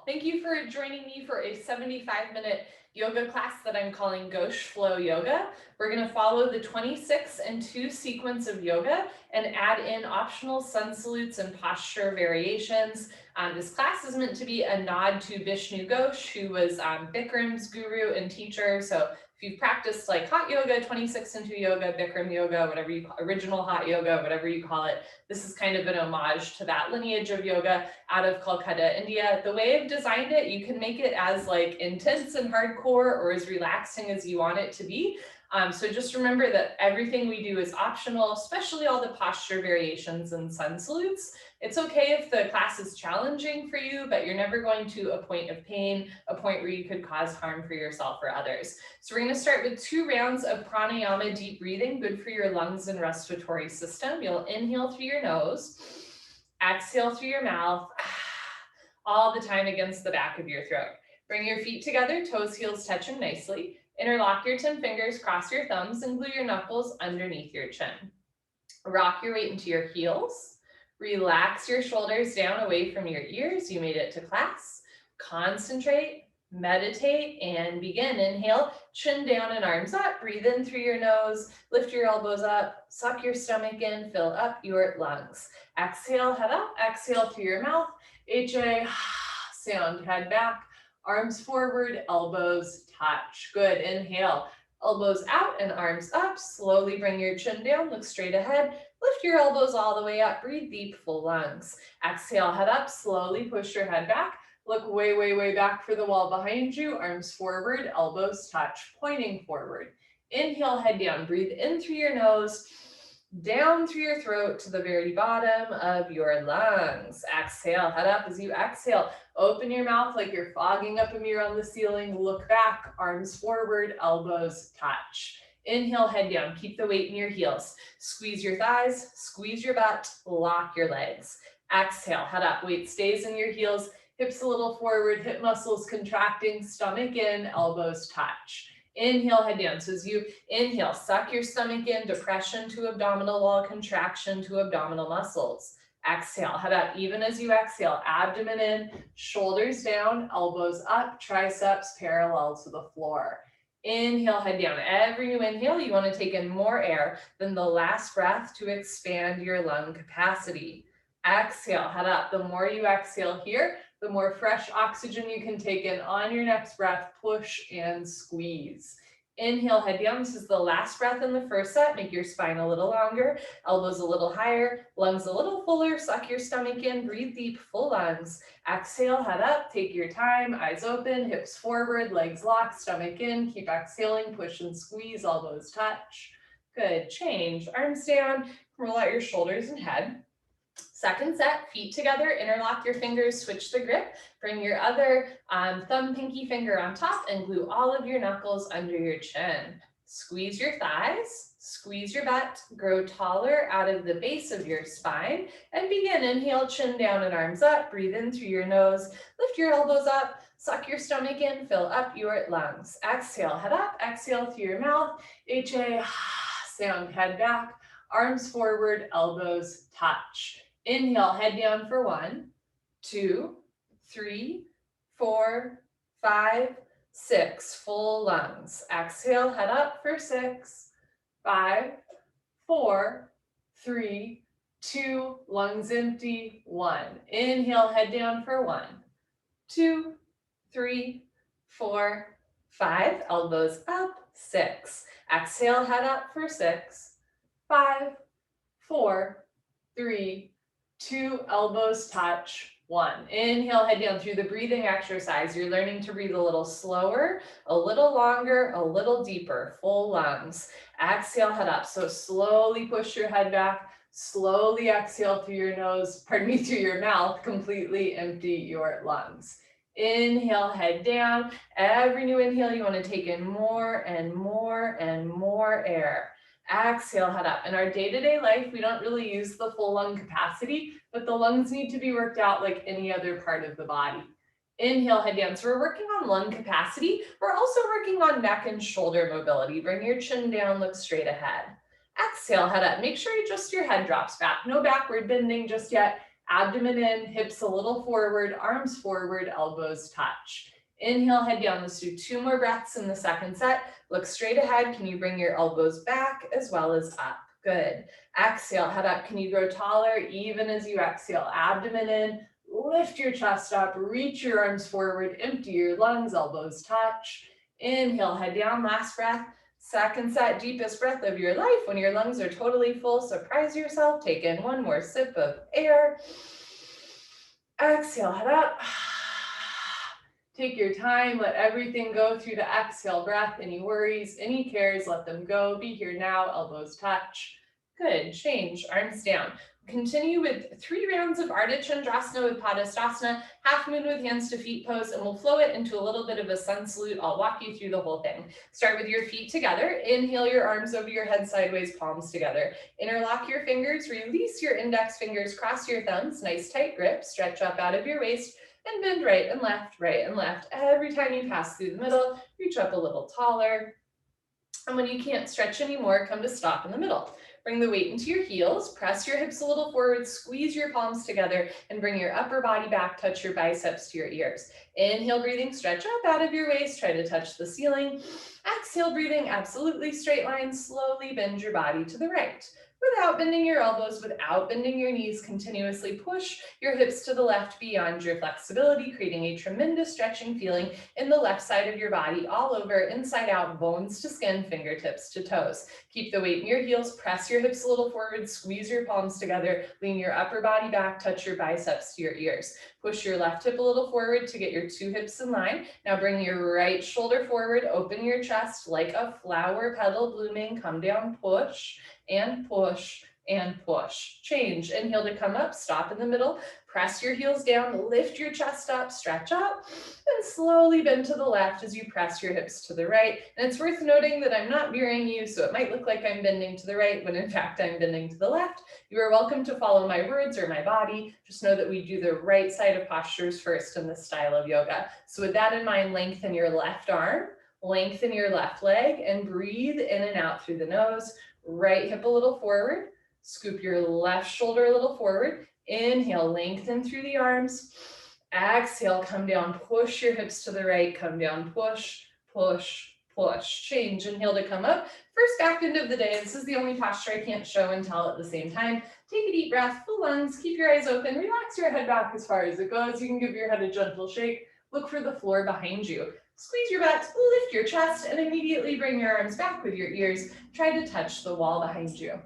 Thank you for joining me for a 75-minute yoga class that I'm calling Ghosh Flow Yoga. We're going to follow the 26 and 2 sequence of yoga and add in optional sun salutes and posture variations. This class is meant to be a nod to Bishnu Ghosh, who was Bikram's guru and teacher. So if you've practiced like hot yoga, 26 and 2 yoga, Bikram yoga, whatever you call original hot yoga, whatever you call it, this is kind of an homage to that lineage of yoga out of Calcutta, India. The way I've designed it, you can make it as like intense and hardcore or as relaxing as you want it to be. So just remember that everything we do is optional, especially all the posture variations and sun salutes. It's okay if the class is challenging for you, but you're never going to a point of pain, a point where you could cause harm for yourself or others. So we're going to start with 2 rounds of pranayama deep breathing, good for your lungs and respiratory system. You'll inhale through your nose, exhale through your mouth, all the time against the back of your throat. Bring your feet together, toes, heels touching nicely. Interlock your 10 fingers, cross your thumbs, and glue your knuckles underneath your chin. Rock your weight into your heels. Relax your shoulders down away from your ears. You made it to class. Concentrate, meditate, and begin. Inhale, chin down and arms up. Breathe in through your nose. Lift your elbows up. Suck your stomach in. Fill up your lungs. Exhale, head up. Exhale through your mouth. HA, sound, head back. Arms forward, elbows touch. Good. Inhale, elbows out and arms up. Slowly bring your chin down. Look straight ahead. Lift your elbows all the way up. Breathe deep, full lungs. Exhale, head up. Slowly push your head back. Look way, way, way back for the wall behind you. Arms forward, elbows touch, pointing forward. Inhale, head down. Breathe in through your nose, down through your throat to the very bottom of your lungs. Exhale, head up as you exhale. Open your mouth like you're fogging up a mirror on the ceiling. Look back, arms forward, elbows touch. Inhale, head down. Keep the weight in your heels. Squeeze your thighs, squeeze your butt, lock your legs. Exhale, head up. Weight stays in your heels. Hips a little forward, hip muscles contracting, stomach in, elbows touch. Inhale, head down. So as you inhale, suck your stomach in, depression to abdominal wall, contraction to abdominal muscles. Exhale, head up. Even as you exhale, abdomen in, shoulders down, elbows up, triceps parallel to the floor. Inhale, head down. Every new inhale, you want to take in more air than the last breath to expand your lung capacity. Exhale, head up. The more you exhale here, the more fresh oxygen you can take in on your next breath. Push and squeeze. Inhale, head down. This is the last breath in the first set. Make your spine a little longer, elbows a little higher, lungs a little fuller. Suck your stomach in, breathe deep, full lungs. Exhale, head up, take your time, eyes open, hips forward, legs locked, stomach in. Keep exhaling, push and squeeze, elbows touch. Good, change, arms down, roll out your shoulders and head. Second set, feet together, interlock your fingers, switch the grip, bring your other thumb, pinky finger on top and glue all of your knuckles under your chin. Squeeze your thighs, squeeze your butt, grow taller out of the base of your spine and begin. Inhale, chin down and arms up, breathe in through your nose, lift your elbows up, suck your stomach in, fill up your lungs. Exhale, head up, exhale through your mouth, HA, sound, head back, arms forward, elbows touch. Inhale, head down for 1, 2, 3, 4, 5, 6. Full lungs. Exhale, head up for 6, 5, 4, 3, 2. Lungs empty. 1. Inhale, head down for 1, 2, 3, 4, 5. Elbows up. 6. Exhale, head up for 6, 5, 4, 3, 2, elbows touch, 1. Inhale, head down. Through the breathing exercise, you're learning to breathe a little slower, a little longer, a little deeper, full lungs. Exhale, head up. So slowly push your head back, slowly exhale through your nose, through your mouth, completely empty your lungs. Inhale, head down. Every new inhale, you want to take in more and more and more air. Exhale, head up. In our day-to-day life, we don't really use the full lung capacity, but the lungs need to be worked out like any other part of the body. Inhale, head down. So we're working on lung capacity. We're also working on neck and shoulder mobility. Bring your chin down, look straight ahead. Exhale, head up. Make sure just your head drops back. No backward bending just yet. Abdomen in, hips a little forward, arms forward, elbows touch. Inhale, head down. Let's do 2 more breaths in the second set. Look straight ahead. Can you bring your elbows back as well as up? Good. Exhale, head up. Can you grow taller even as you exhale? Abdomen in, lift your chest up, reach your arms forward, empty your lungs, elbows touch. Inhale, head down, last breath. Second set, deepest breath of your life. When your lungs are totally full, surprise yourself. Take in 1 more sip of air. Exhale, head up. Take your time, let everything go through the exhale breath. Any worries, any cares, let them go. Be here now, elbows touch. Good, change, arms down. Continue with 3 rounds of Ardha Chandrasana with Padastasana, half moon with hands to feet pose, and we'll flow it into a little bit of a sun salute. I'll walk you through the whole thing. Start with your feet together. Inhale your arms over your head sideways, palms together. Interlock your fingers, release your index fingers, cross your thumbs, nice tight grip, stretch up out of your waist, and bend right and left, right and left. Every time you pass through the middle, reach up a little taller. And when you can't stretch anymore, come to stop in the middle. Bring the weight into your heels, press your hips a little forward, squeeze your palms together, and bring your upper body back, touch your biceps to your ears. Inhale, breathing, stretch up out of your waist, try to touch the ceiling. Exhale, breathing, absolutely straight line, slowly bend your body to the right. Without bending your elbows, without bending your knees, continuously push your hips to the left beyond your flexibility, creating a tremendous stretching feeling in the left side of your body, all over, inside out, bones to skin, fingertips to toes. Keep the weight in your heels, press your hips a little forward, squeeze your palms together, lean your upper body back, touch your biceps to your ears. Push your left hip a little forward to get your 2 hips in line. Now bring your right shoulder forward, open your chest like a flower petal blooming, come down, push, and push, and push. Change. Inhale to come up, stop in the middle, press your heels down, lift your chest up, stretch up, and slowly bend to the left as you press your hips to the right. And it's worth noting that I'm not mirroring you, so it might look like I'm bending to the right when in fact I'm bending to the left. You are welcome to follow my words or my body. Just know that we do the right side of postures first in this style of yoga. So with that in mind, lengthen your left arm, lengthen your left leg, and breathe in and out through the nose. Right hip a little forward, scoop your left shoulder a little forward. Inhale, lengthen through the arms. Exhale, come down, push your hips to the right, come down, push, push, push. Change. Inhale to come up. First back bend of the day. This is the only posture I can't show and tell at the same time. Take a deep breath, full lungs, keep your eyes open, relax your head back as far as it goes. You can give your head a gentle shake. Look for the floor behind you. Squeeze your butt, lift your chest, and immediately bring your arms back with your ears. Try to touch the wall behind you.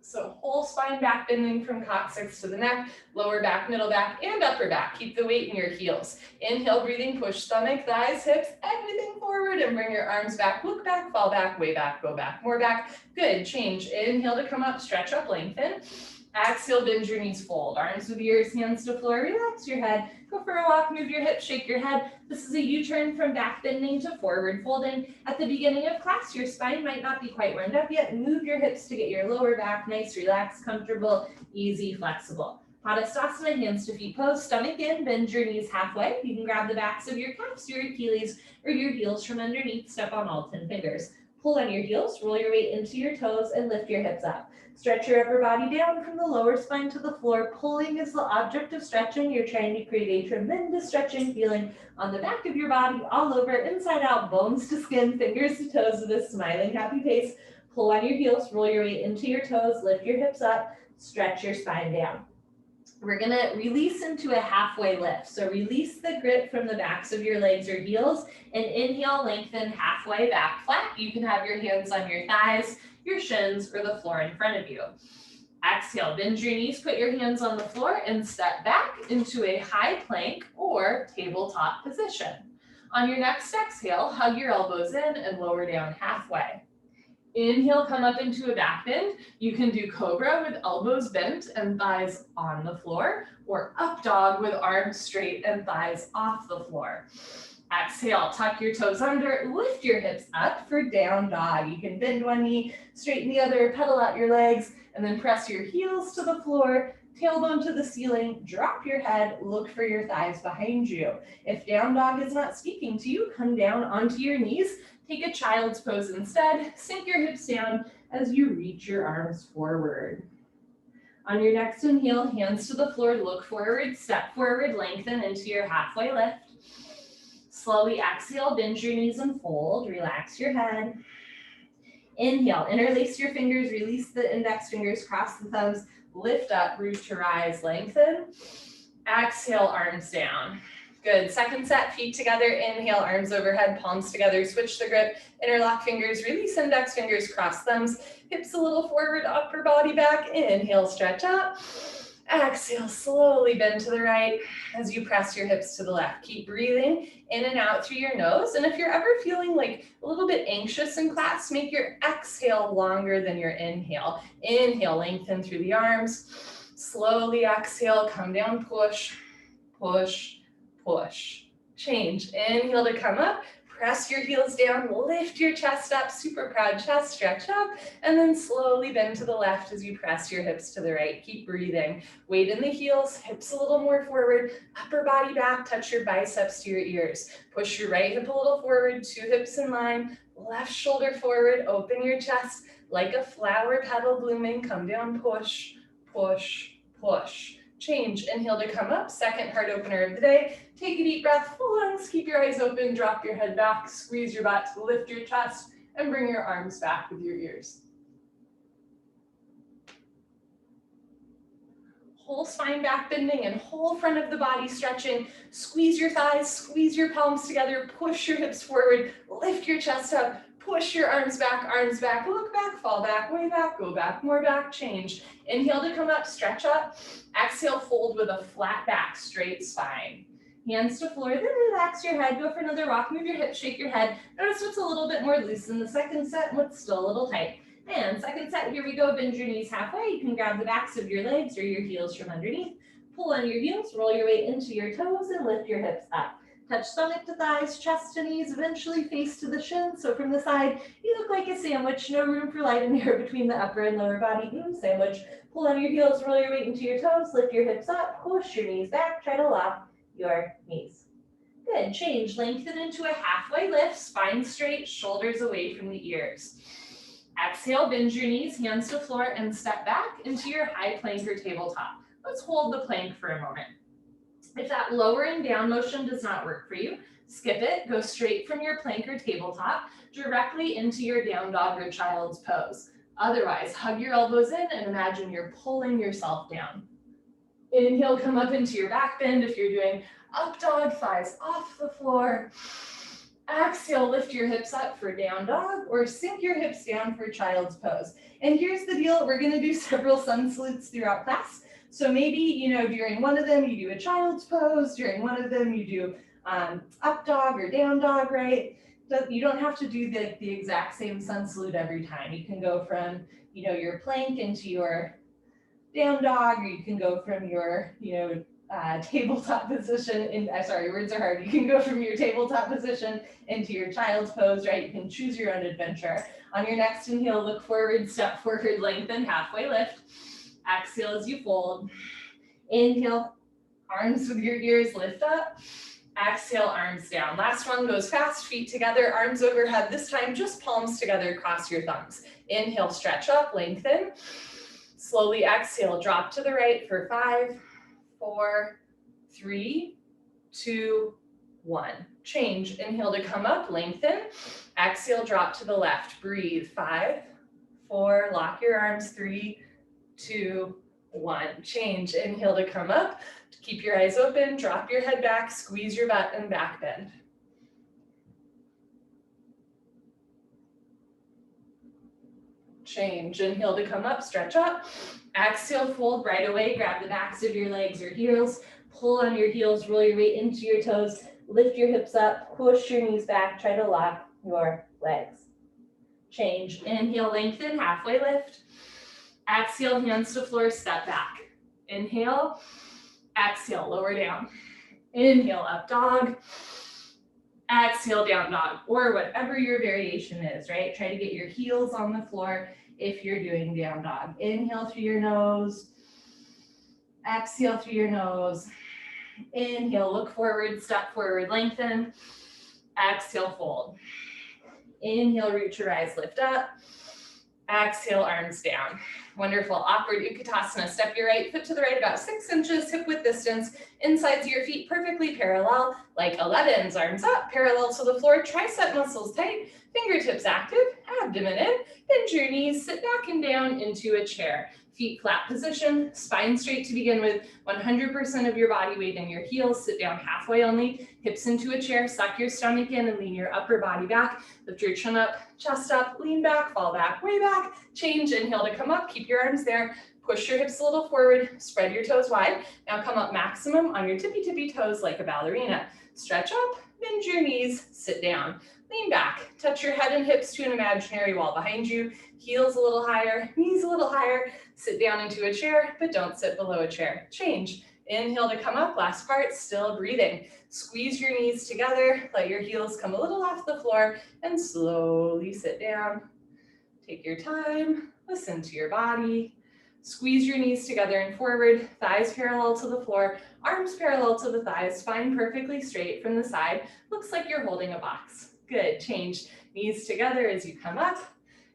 So whole spine back bending from coccyx to the neck, lower back, middle back, and upper back. Keep the weight in your heels. Inhale, breathing, push stomach, thighs, hips, everything forward, and bring your arms back. Look back, fall back, way back, go back, more back. Good, change. Inhale to come up, stretch up, lengthen. Exhale, bend your knees, fold. Arms with ears, hands to floor, relax your head. Go for a walk, move your hips, shake your head. This is a U-turn from back bending to forward folding. At the beginning of class, your spine might not be quite warmed up yet. Move your hips to get your lower back nice, relaxed, comfortable, easy, flexible. Padastasana, hands to feet pose, stomach in, bend your knees halfway. You can grab the backs of your calves, your Achilles, or your heels from underneath. Step on all 10 fingers. Pull on your heels, roll your weight into your toes, and lift your hips up. Stretch your upper body down from the lower spine to the floor. Pulling is the object of stretching. You're trying to create a tremendous stretching feeling on the back of your body, all over, inside out, bones to skin, fingers to toes with a smiling, happy face. Pull on your heels, roll your weight into your toes, lift your hips up, stretch your spine down. We're gonna release into a halfway lift. So release the grip from the backs of your legs or heels, and inhale, lengthen halfway back flat. You can have your hands on your thighs, your shins, or the floor in front of you. Exhale, bend your knees, put your hands on the floor, and step back into a high plank or tabletop position. On your next exhale, hug your elbows in and lower down halfway. Inhale, come up into a back bend. You can do cobra with elbows bent and thighs on the floor, or up dog with arms straight and thighs off the floor. Exhale, tuck your toes under, lift your hips up for down dog. You can bend one knee, straighten the other, pedal out your legs, and then press your heels to the floor, tailbone to the ceiling, drop your head, look for your thighs behind you. If down dog is not speaking to you, come down onto your knees. Take a child's pose instead. Sink your hips down as you reach your arms forward. On your next inhale, hands to the floor, look forward, step forward, lengthen into your halfway lift. Slowly exhale, bend your knees and fold, relax your head. Inhale, interlace your fingers, release the index fingers, cross the thumbs, lift up, root to rise, lengthen. Exhale, arms down. Good, second set, feet together, inhale, arms overhead, palms together, switch the grip, interlock fingers, release index fingers, cross thumbs, hips a little forward, upper body back, inhale, stretch up. Exhale, slowly bend to the right as you press your hips to the left. Keep breathing in and out through your nose. And if you're ever feeling like a little bit anxious in class, make your exhale longer than your inhale. Inhale, lengthen through the arms. Slowly exhale, come down, push, push, push. Change. Inhale to come up. Press your heels down, lift your chest up, super proud chest, stretch up, and then slowly bend to the left as you press your hips to the right. Keep breathing. Weight in the heels, hips a little more forward, upper body back, touch your biceps to your ears. Push your right hip a little forward, two hips in line, left shoulder forward, open your chest like a flower petal blooming, come down, push, push, push. Change, inhale to come up, second heart opener of the day. Take a deep breath, full lungs, keep your eyes open, drop your head back, squeeze your butt, lift your chest, and bring your arms back with your ears. Whole spine back bending and whole front of the body stretching. Squeeze your thighs, squeeze your palms together, push your hips forward, lift your chest up, push your arms back, look back, fall back, way back, go back, more back, change. Inhale to come up, stretch up. Exhale, fold with a flat back, straight spine. Hands to floor, then relax your head, go for another rock, move your hips, shake your head. Notice what's a little bit more loose in the second set and what's still a little tight. And second set, here we go, bend your knees halfway. You can grab the backs of your legs or your heels from underneath. Pull on your heels, roll your weight into your toes and lift your hips up. Touch stomach to thighs, chest to knees, eventually face to the shins. So from the side, you look like a sandwich, no room for light and air between the upper and lower body. Sandwich. Pull on your heels, roll your weight into your toes, lift your hips up, push your knees back, try to lock your knees. Good, change, lengthen into a halfway lift, spine straight, shoulders away from the ears. Exhale, bend your knees, hands to floor, and step back into your high plank or tabletop. Let's hold the plank for a moment. If that lower and down motion does not work for you, skip it, go straight from your plank or tabletop directly into your down dog or child's pose. Otherwise, hug your elbows in and imagine you're pulling yourself down. Inhale, come up into your back bend. If you're doing up dog, thighs off the floor. Exhale, lift your hips up for down dog or sink your hips down for child's pose. And here's the deal, we're gonna do several sun salutes throughout class. So maybe, during one of them you do a child's pose, during one of them you do up dog or down dog, right? You don't have to do the exact same sun salute every time. You can go from, your plank into your down dog, or you can go from your, tabletop position. Sorry, words are hard. You can go from your tabletop position into your child's pose, right? You can choose your own adventure. On your next inhale, look forward, step forward, lengthen, halfway lift. Exhale as you fold. Inhale, arms with your ears, lift up. Exhale, arms down. Last one goes fast, feet together, arms overhead. This time, just palms together, cross your thumbs. Inhale, stretch up, lengthen. Slowly exhale, drop to the right for 5, 4, 3, 2, 1. Change. Inhale to come up, lengthen. Exhale, drop to the left. Breathe. 5, 4, lock your arms. 3, 2, 1. Change. Inhale to come up. Keep your eyes open, drop your head back, squeeze your butt and back bend. Change. Inhale to come up, stretch up. Exhale, fold right away. Grab the backs of your legs or heels. Pull on your heels, roll your weight into your toes. Lift your hips up, push your knees back. Try to lock your legs. Change. Inhale, lengthen, halfway lift. Exhale, hands to floor, step back. Inhale. Exhale, lower down. Inhale, up dog. Exhale, down dog, or whatever your variation is, right? Try to get your heels on the floor if you're doing down dog. Inhale through your nose. Exhale through your nose. Inhale, look forward, step forward, lengthen. Exhale, fold. Inhale, root to rise, lift up. Exhale, arms down. Wonderful. Awkward Utkatasana. Step your right foot to the right about 6 inches, hip width distance. Insides of your feet perfectly parallel, like 11s. Arms up, parallel to the floor. Tricep muscles tight. Fingertips active. Abdomen in. Bend your knees. Sit back and down into a chair. Feet flat position. Spine straight to begin with. 100% of your body weight in your heels. Sit down halfway only. Hips into a chair. Suck your stomach in and lean your upper body back. Lift your chin up, chest up, lean back, fall back, way back. Change, inhale to come up. Keep your arms there. Push your hips a little forward. Spread your toes wide. Now come up maximum on your tippy toes like a ballerina. Stretch up, bend your knees, sit down. Lean back, touch your head and hips to an imaginary wall behind you. Heels a little higher, knees a little higher. Sit down into a chair, but don't sit below a chair. Change. Inhale to come up, last part, still breathing. Squeeze your knees together, let your heels come a little off the floor, and slowly sit down. Take your time, listen to your body. Squeeze your knees together and forward, thighs parallel to the floor, arms parallel to the thighs, spine perfectly straight from the side. Looks like you're holding a box. Good, change knees together as you come up.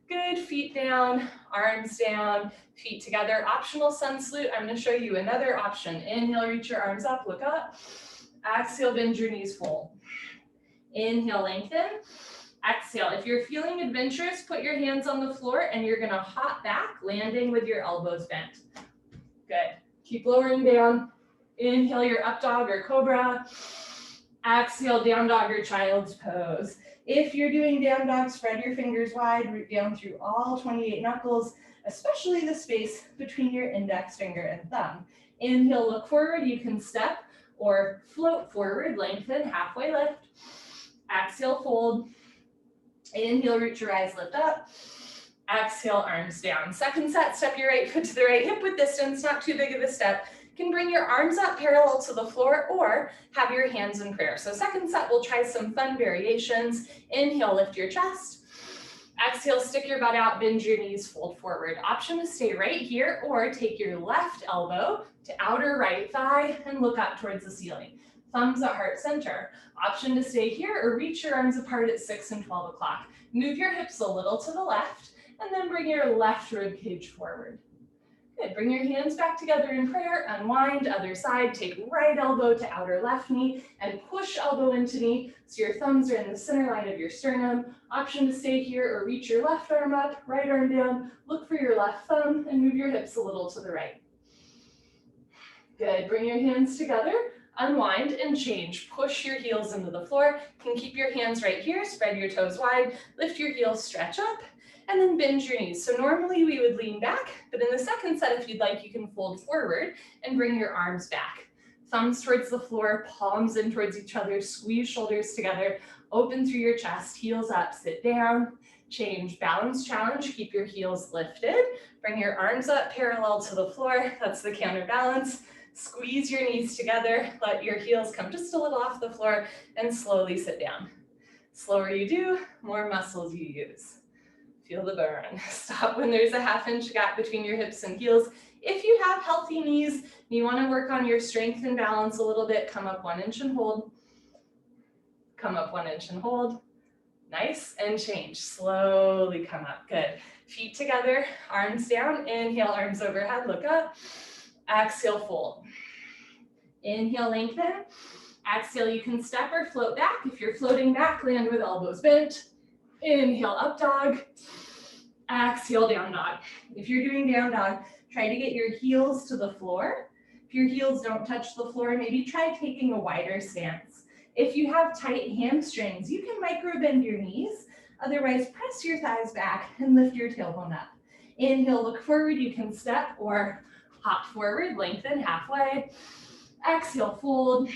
Good, feet down, arms down, feet together. Optional sun salute. I'm going to show you another option. Inhale, reach your arms up, look up. Exhale, bend your knees, fold. Inhale, lengthen. Exhale. If you're feeling adventurous, put your hands on the floor and you're going to hop back, landing with your elbows bent. Good. Keep lowering down. Inhale your up dog or cobra. Exhale, down dog or child's pose. If you're doing down dog, spread your fingers wide, root down through all 28 knuckles, especially the space between your index finger and thumb. Inhale, look forward. You can step or float forward, lengthen, halfway lift. Exhale, fold. Inhale, root your eyes, lift up. Exhale, arms down. Second set, step your right foot to the right hip width distance, not too big of a step. You can bring your arms up parallel to the floor or have your hands in prayer. So second set, we'll try some fun variations. Inhale, lift your chest. Exhale, stick your butt out, bend your knees, fold forward. Option to stay right here or take your left elbow to outer right thigh and look up towards the ceiling. Thumbs at heart center. Option to stay here or reach your arms apart at 6 and 12 o'clock. Move your hips a little to the left and then bring your left rib cage forward. Good, bring your hands back together in prayer, unwind, other side, take right elbow to outer left knee and push elbow into knee so your thumbs are in the center line of your sternum. Option to stay here or reach your left arm up, right arm down, look for your left thumb and move your hips a little to the right. Good, bring your hands together, unwind and change. Push your heels into the floor. You can keep your hands right here, spread your toes wide, lift your heels, stretch up, and then bend your knees. So normally we would lean back, but in the second set, if you'd like, you can fold forward and bring your arms back. Thumbs towards the floor, palms in towards each other, squeeze shoulders together, open through your chest, heels up, sit down, change, balance challenge, keep your heels lifted, bring your arms up parallel to the floor, that's the counterbalance. Squeeze your knees together, let your heels come just a little off the floor, and slowly sit down. Slower you do, more muscles you use. Feel the burn. Stop when there's a ½ inch gap between your hips and heels. If you have healthy knees and you want to work on your strength and balance a little bit, come up 1 inch and hold. Come up 1 inch and hold. Nice, and change. Slowly come up. Good. Feet together, arms down. Inhale, arms overhead, look up. Exhale, fold. Inhale, lengthen. Exhale, you can step or float back. If you're floating back, land with elbows bent. Inhale, up dog. Exhale, down dog. If you're doing down dog, try to get your heels to the floor. If your heels don't touch the floor, maybe try taking a wider stance. If you have tight hamstrings, you can micro bend your knees. Otherwise, press your thighs back and lift your tailbone up. Inhale, look forward. You can step or hop forward, lengthen halfway. Exhale, fold.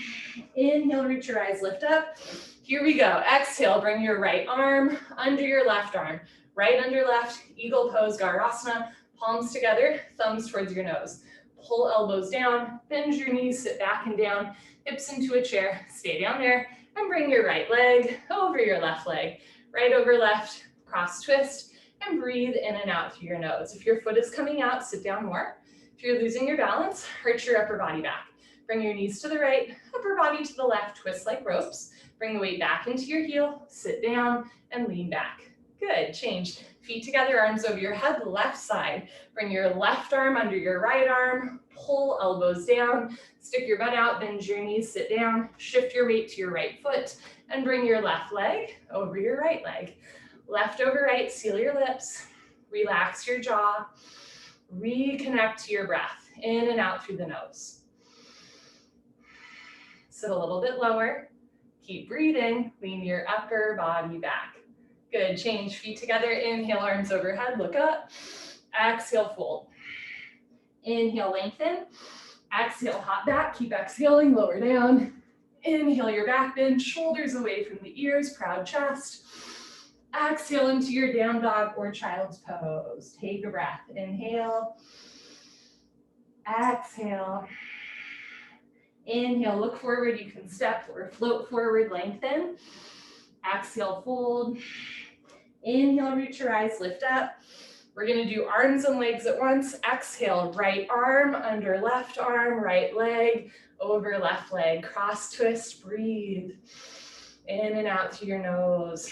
Inhale, reach your eyes, lift up. Here we go. Exhale, bring your right arm under your left arm. Right under left, eagle pose, Gaurasana. Palms together, thumbs towards your nose. Pull elbows down, bend your knees, sit back and down, hips into a chair. Stay down there and bring your right leg over your left leg. Right over left, cross twist, and breathe in and out through your nose. If your foot is coming out, sit down more. If you're losing your balance, arch your upper body back. Bring your knees to the right, upper body to the left, twist like ropes. Bring the weight back into your heel, sit down, and lean back. Good, change. Feet together, arms over your head, left side. Bring your left arm under your right arm, pull elbows down, stick your butt out, bend your knees, sit down, shift your weight to your right foot, and bring your left leg over your right leg. Left over right, seal your lips, relax your jaw, reconnect to your breath, in and out through the nose. Sit a little bit lower, keep breathing, lean your upper body back. Good, change feet together, inhale, arms overhead, look up, exhale, fold. Inhale, lengthen, exhale, hop back, keep exhaling, lower down. Inhale your back bend, shoulders away from the ears, proud chest. Exhale into your down dog or child's pose. Take a breath, inhale, exhale. Inhale, look forward, you can step or float forward, lengthen. Exhale, fold. Inhale, reach your eyes, lift up. We're gonna do arms and legs at once. Exhale, right arm under left arm, right leg over left leg. Cross twist, breathe. In and out through your nose.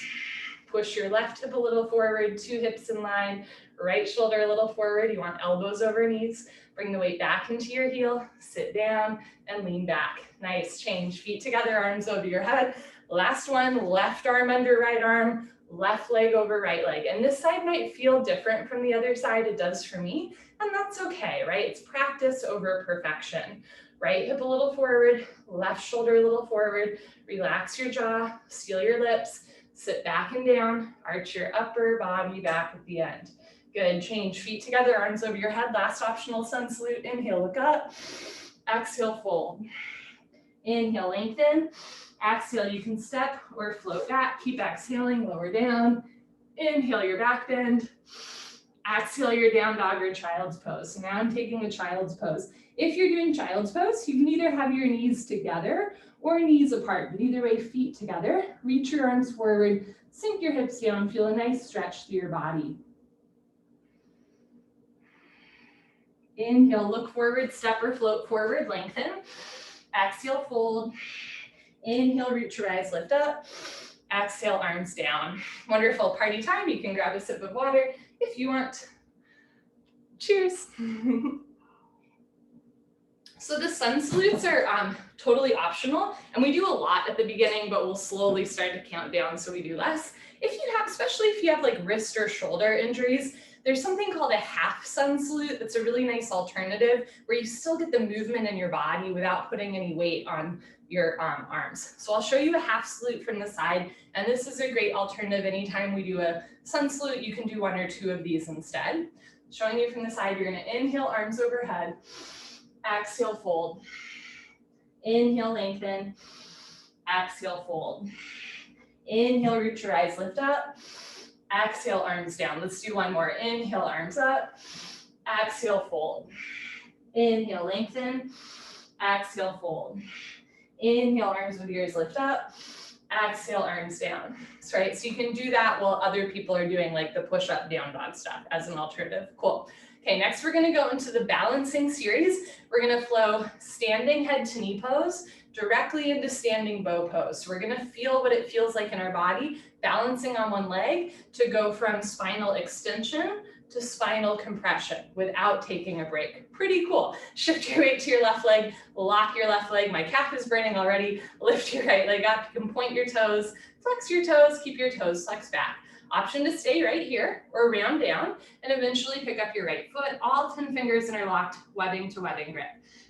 Push your left hip a little forward, two hips in line, right shoulder a little forward. You want elbows over knees. Bring the weight back into your heel, sit down and lean back. Nice, change, feet together, arms over your head. Last one, left arm under right arm, left leg over right leg. And this side might feel different from the other side, it does for me, and that's okay, right? It's practice over perfection. Right hip a little forward, left shoulder a little forward, relax your jaw, seal your lips, sit back and down, arch your upper body back at the end. Good, change, feet together, arms over your head. Last optional sun salute, inhale, look up, exhale, fold. Inhale, lengthen. Exhale, you can step or float back. Keep exhaling, lower down. Inhale your back bend. Exhale your down dog or child's pose. So now I'm taking a child's pose. If you're doing child's pose, you can either have your knees together or knees apart, but either way, feet together. Reach your arms forward, sink your hips down, feel a nice stretch through your body. Inhale, look forward, step or float forward, lengthen. Exhale, fold. Inhale, reach your eyes, lift up. Exhale, arms down. Wonderful, party time. You can grab a sip of water if you want. Cheers. So the sun salutes are totally optional, and we do a lot at the beginning, but we'll slowly start to count down so we do less. If you have, especially if you have like wrist or shoulder injuries, there's something called a half sun salute that's a really nice alternative where you still get the movement in your body without putting any weight on your arms. So I'll show you a half salute from the side, and this is a great alternative. Anytime we do a sun salute, you can do one or two of these instead. Showing you from the side, you're gonna inhale, arms overhead. Exhale, fold. Inhale, lengthen. Exhale, fold. Inhale, reach your eyes, lift up. Exhale, arms down. Let's do one more. Inhale, arms up. Exhale, fold. Inhale, lengthen. Exhale, fold. Inhale, arms with ears, lift up. Exhale, arms down. That's right. So you can do that while other people are doing like the push-up down dog stuff as an alternative. Cool. Okay, next we're gonna go into the balancing series. We're gonna flow standing head to knee pose directly into standing bow pose. So we're gonna feel what it feels like in our body, balancing on one leg to go from spinal extension to spinal compression without taking a break. Pretty cool. Shift your weight to your left leg, lock your left leg. My calf is burning already. Lift your right leg up. You can point your toes, flex your toes, keep your toes flexed back. Option to stay right here or round down and eventually pick up your right foot. All 10 fingers interlocked, webbing to webbing grip.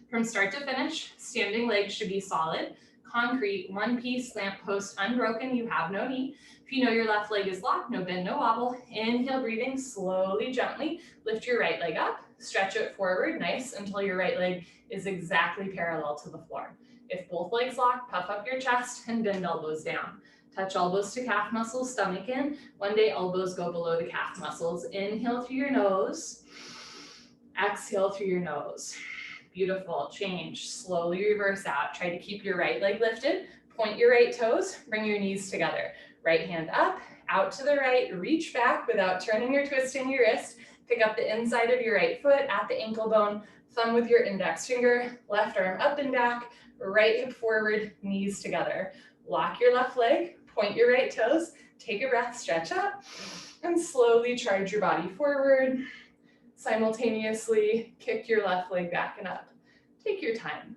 From start to finish, standing legs should be solid, concrete, one piece, lamp post unbroken, you have no knee. If you know your left leg is locked, no bend, no wobble. Inhale, breathing slowly, gently. Lift your right leg up, stretch it forward, nice, until your right leg is exactly parallel to the floor. If both legs lock, puff up your chest and bend elbows down. Touch elbows to calf muscles, stomach in. One day elbows go below the calf muscles. Inhale through your nose. Exhale through your nose. Beautiful, change, slowly reverse out. Try to keep your right leg lifted. Point your right toes, bring your knees together. Right hand up, out to the right, reach back without turning or twisting your wrist. Pick up the inside of your right foot at the ankle bone, thumb with your index finger, left arm up and back, right hip forward, knees together. Lock your left leg, point your right toes, take a breath, stretch up, And slowly charge your body forward. Simultaneously kick your left leg back and up. Take your time.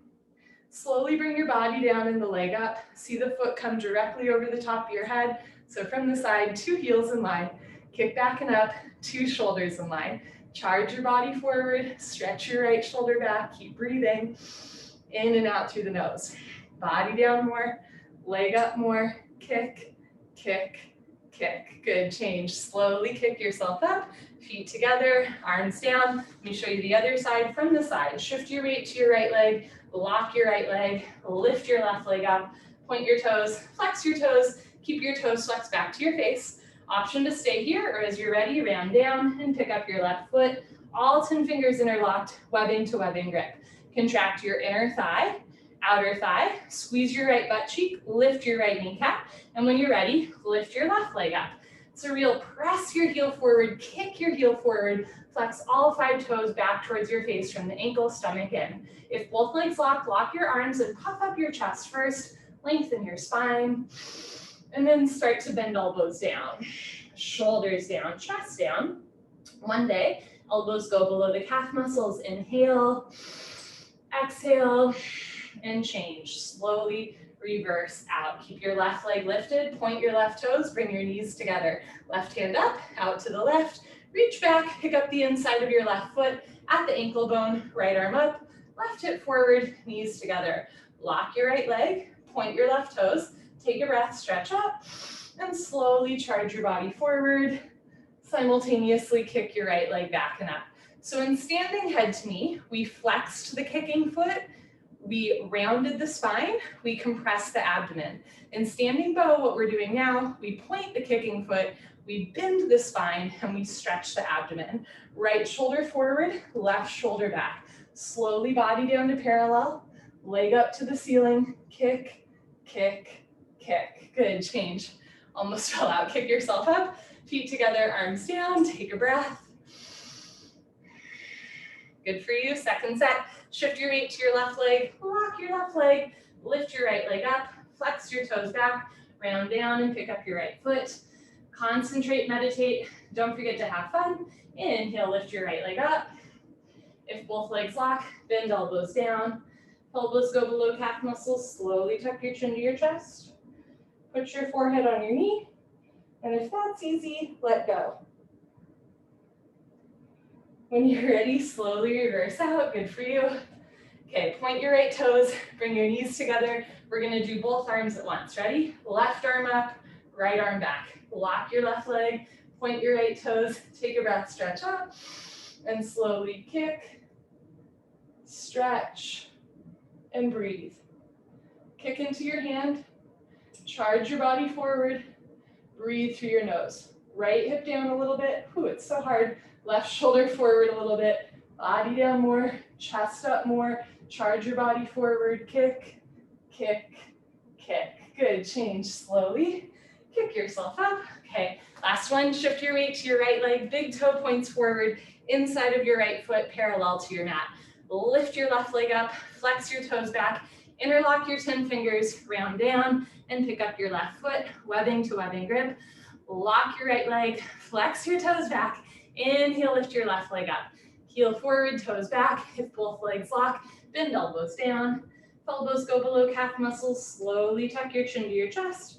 Slowly bring your body down and the leg up. See the foot come directly over the top of your head. So from the side, 2 heels in line. Kick back and up, 2 shoulders in line. Charge your body forward, stretch your right shoulder back, keep breathing. In and out through the nose. Body down more, leg up more, kick, kick, kick. Good, change. Slowly kick yourself up, feet together, arms down. Let me show you the other side from the side. Shift your weight to your right leg, lock your right leg, lift your left leg up, point your toes, flex your toes, keep your toes flexed back to your face. Option to stay here, or as you're ready, round down and pick up your left foot. All 10 fingers interlocked, webbing to webbing grip. Contract your inner thigh, outer thigh, squeeze your right butt cheek, lift your right kneecap, and when you're ready, lift your left leg up. It's a real press your heel forward, kick your heel forward, flex all 5 toes back towards your face from the ankle, stomach in. If both legs lock, lock your arms and puff up your chest first, lengthen your spine, and then start to bend elbows down, shoulders down, chest down. One day, elbows go below the calf muscles, inhale, exhale, and change. Slowly reverse out. Keep your left leg lifted, point your left toes, bring your knees together. Left hand up, out to the left, reach back, pick up the inside of your left foot at the ankle bone, right arm up, left hip forward, knees together. Lock your right leg, point your left toes, take a breath, stretch up, and slowly charge your body forward. Simultaneously kick your right leg back and up. So in standing head to knee, we flexed the kicking foot, we rounded the spine, we compressed the abdomen. In standing bow, what we're doing now, we point the kicking foot, we bend the spine, and we stretch the abdomen. Right shoulder forward, left shoulder back. Slowly body down to parallel, leg up to the ceiling, kick, kick, kick. Good, change. Almost fell out. Kick yourself up, feet together, arms down, take a breath. Good for you. Second set. Shift your weight to your left leg, lock your left leg, lift your right leg up, flex your toes back, round down and pick up your right foot. Concentrate, meditate. Don't forget to have fun. Inhale, lift your right leg up. If both legs lock, bend elbows down. Elbows go below calf muscles. Slowly tuck your chin to your chest. Put your forehead on your knee. And if that's easy, let go. When you're ready, slowly reverse out. Good for you. Okay, point your right toes, bring your knees together. We're gonna do both arms at once. Ready? Left arm up, right arm back. Lock your left leg, point your right toes, take a breath, stretch up, and slowly kick, stretch, and breathe. Kick into your hand, charge your body forward, breathe through your nose. Right hip down a little bit. Ooh, it's so hard. Left shoulder forward a little bit, body down more, chest up more, charge your body forward, kick, kick, kick. Good, change slowly, kick yourself up. Okay, last one, shift your weight to your right leg, big toe points forward, inside of your right foot parallel to your mat. Lift your left leg up, flex your toes back, interlock your 10 fingers, round down, and pick up your left foot, webbing to webbing grip. Lock your right leg, flex your toes back, inhale, lift your left leg up. Heel forward, toes back. If both legs lock, bend elbows down. If elbows go below calf muscles, slowly tuck your chin to your chest.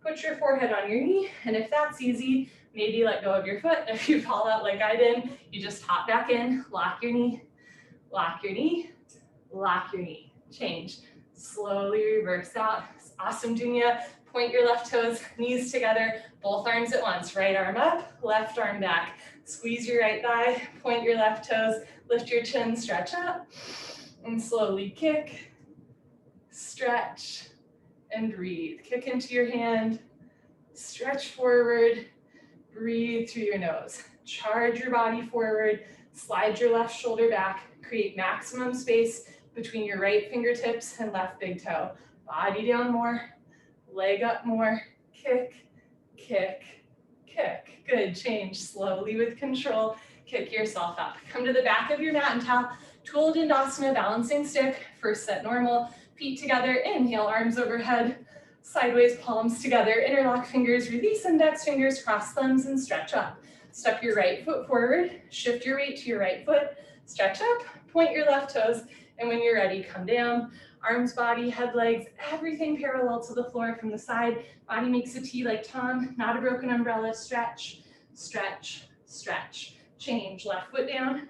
Put your forehead on your knee. And if that's easy, maybe let go of your foot. If you fall out like I did, you just hop back in, lock your knee, lock your knee, lock your knee. Change. Slowly reverse out. It's awesome, Dunya. Point your left toes, knees together, both arms at once. Right arm up, left arm back. Squeeze your right thigh, point your left toes, lift your chin, stretch up, and slowly kick, stretch, and breathe. Kick into your hand, stretch forward, breathe through your nose. Charge your body forward, slide your left shoulder back, create maximum space between your right fingertips and left big toe. Body down more, leg up more, kick, kick, kick. Good, change slowly with control. Kick yourself up. Come to the back of your mat and towel. Tool Dandasana, balancing stick. First set normal. Feet together. Inhale, arms overhead. Sideways palms together, interlock fingers, release index fingers, cross thumbs and stretch up. Step your right foot forward, shift your weight to your right foot, stretch up, point your left toes, and when you're ready, come down. Arms, body, head, legs, everything parallel to the floor from the side. Body makes a T like Tom, not a broken umbrella. Stretch, stretch, stretch. Change, left foot down,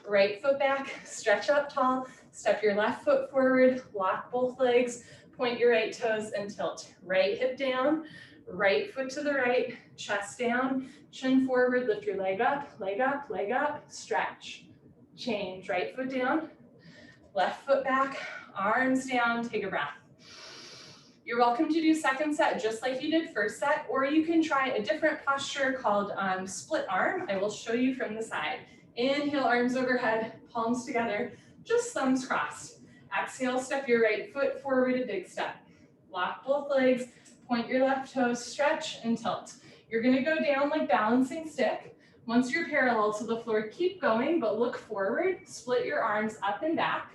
right foot back, stretch up tall, step your left foot forward, lock both legs, point your right toes and tilt. Right hip down, right foot to the right, chest down, chin forward, lift your leg up, leg up, leg up, stretch. Change, right foot down, left foot back, arms down, take a breath. You're welcome to do second set just like you did first set, or you can try a different posture called split arm. I will show you from the side. Inhale, arms overhead, palms together, just thumbs crossed. Exhale, step your right foot forward, a big step. Lock both legs, point your left toes, stretch and tilt. You're gonna go down like balancing stick. Once you're parallel to the floor, keep going, but look forward, split your arms up and back.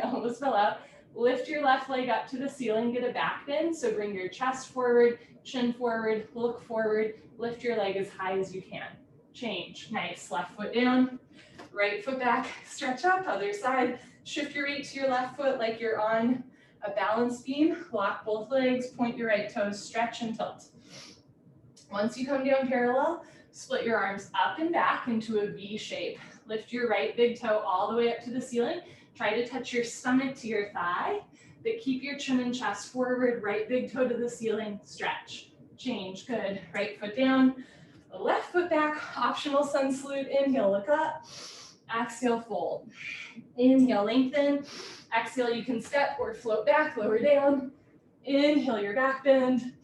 Almost fell out. Lift your left leg up to the ceiling, get a back bend. So bring your chest forward, chin forward, look forward, lift your leg as high as you can. Change, nice, left foot down, right foot back, stretch up, other side. Shift your weight to your left foot like you're on a balance beam. Lock both legs, point your right toes, stretch and tilt. Once you come down parallel, split your arms up and back into a V shape. Lift your right big toe all the way up to the ceiling. Try to touch your stomach to your thigh, but keep your chin and chest forward, right big toe to the ceiling, stretch. Change, good. Right foot down, left foot back, optional sun salute. Inhale, look up. Exhale, fold. Inhale, lengthen. Exhale, you can step or float back, lower down. Inhale, your back bend.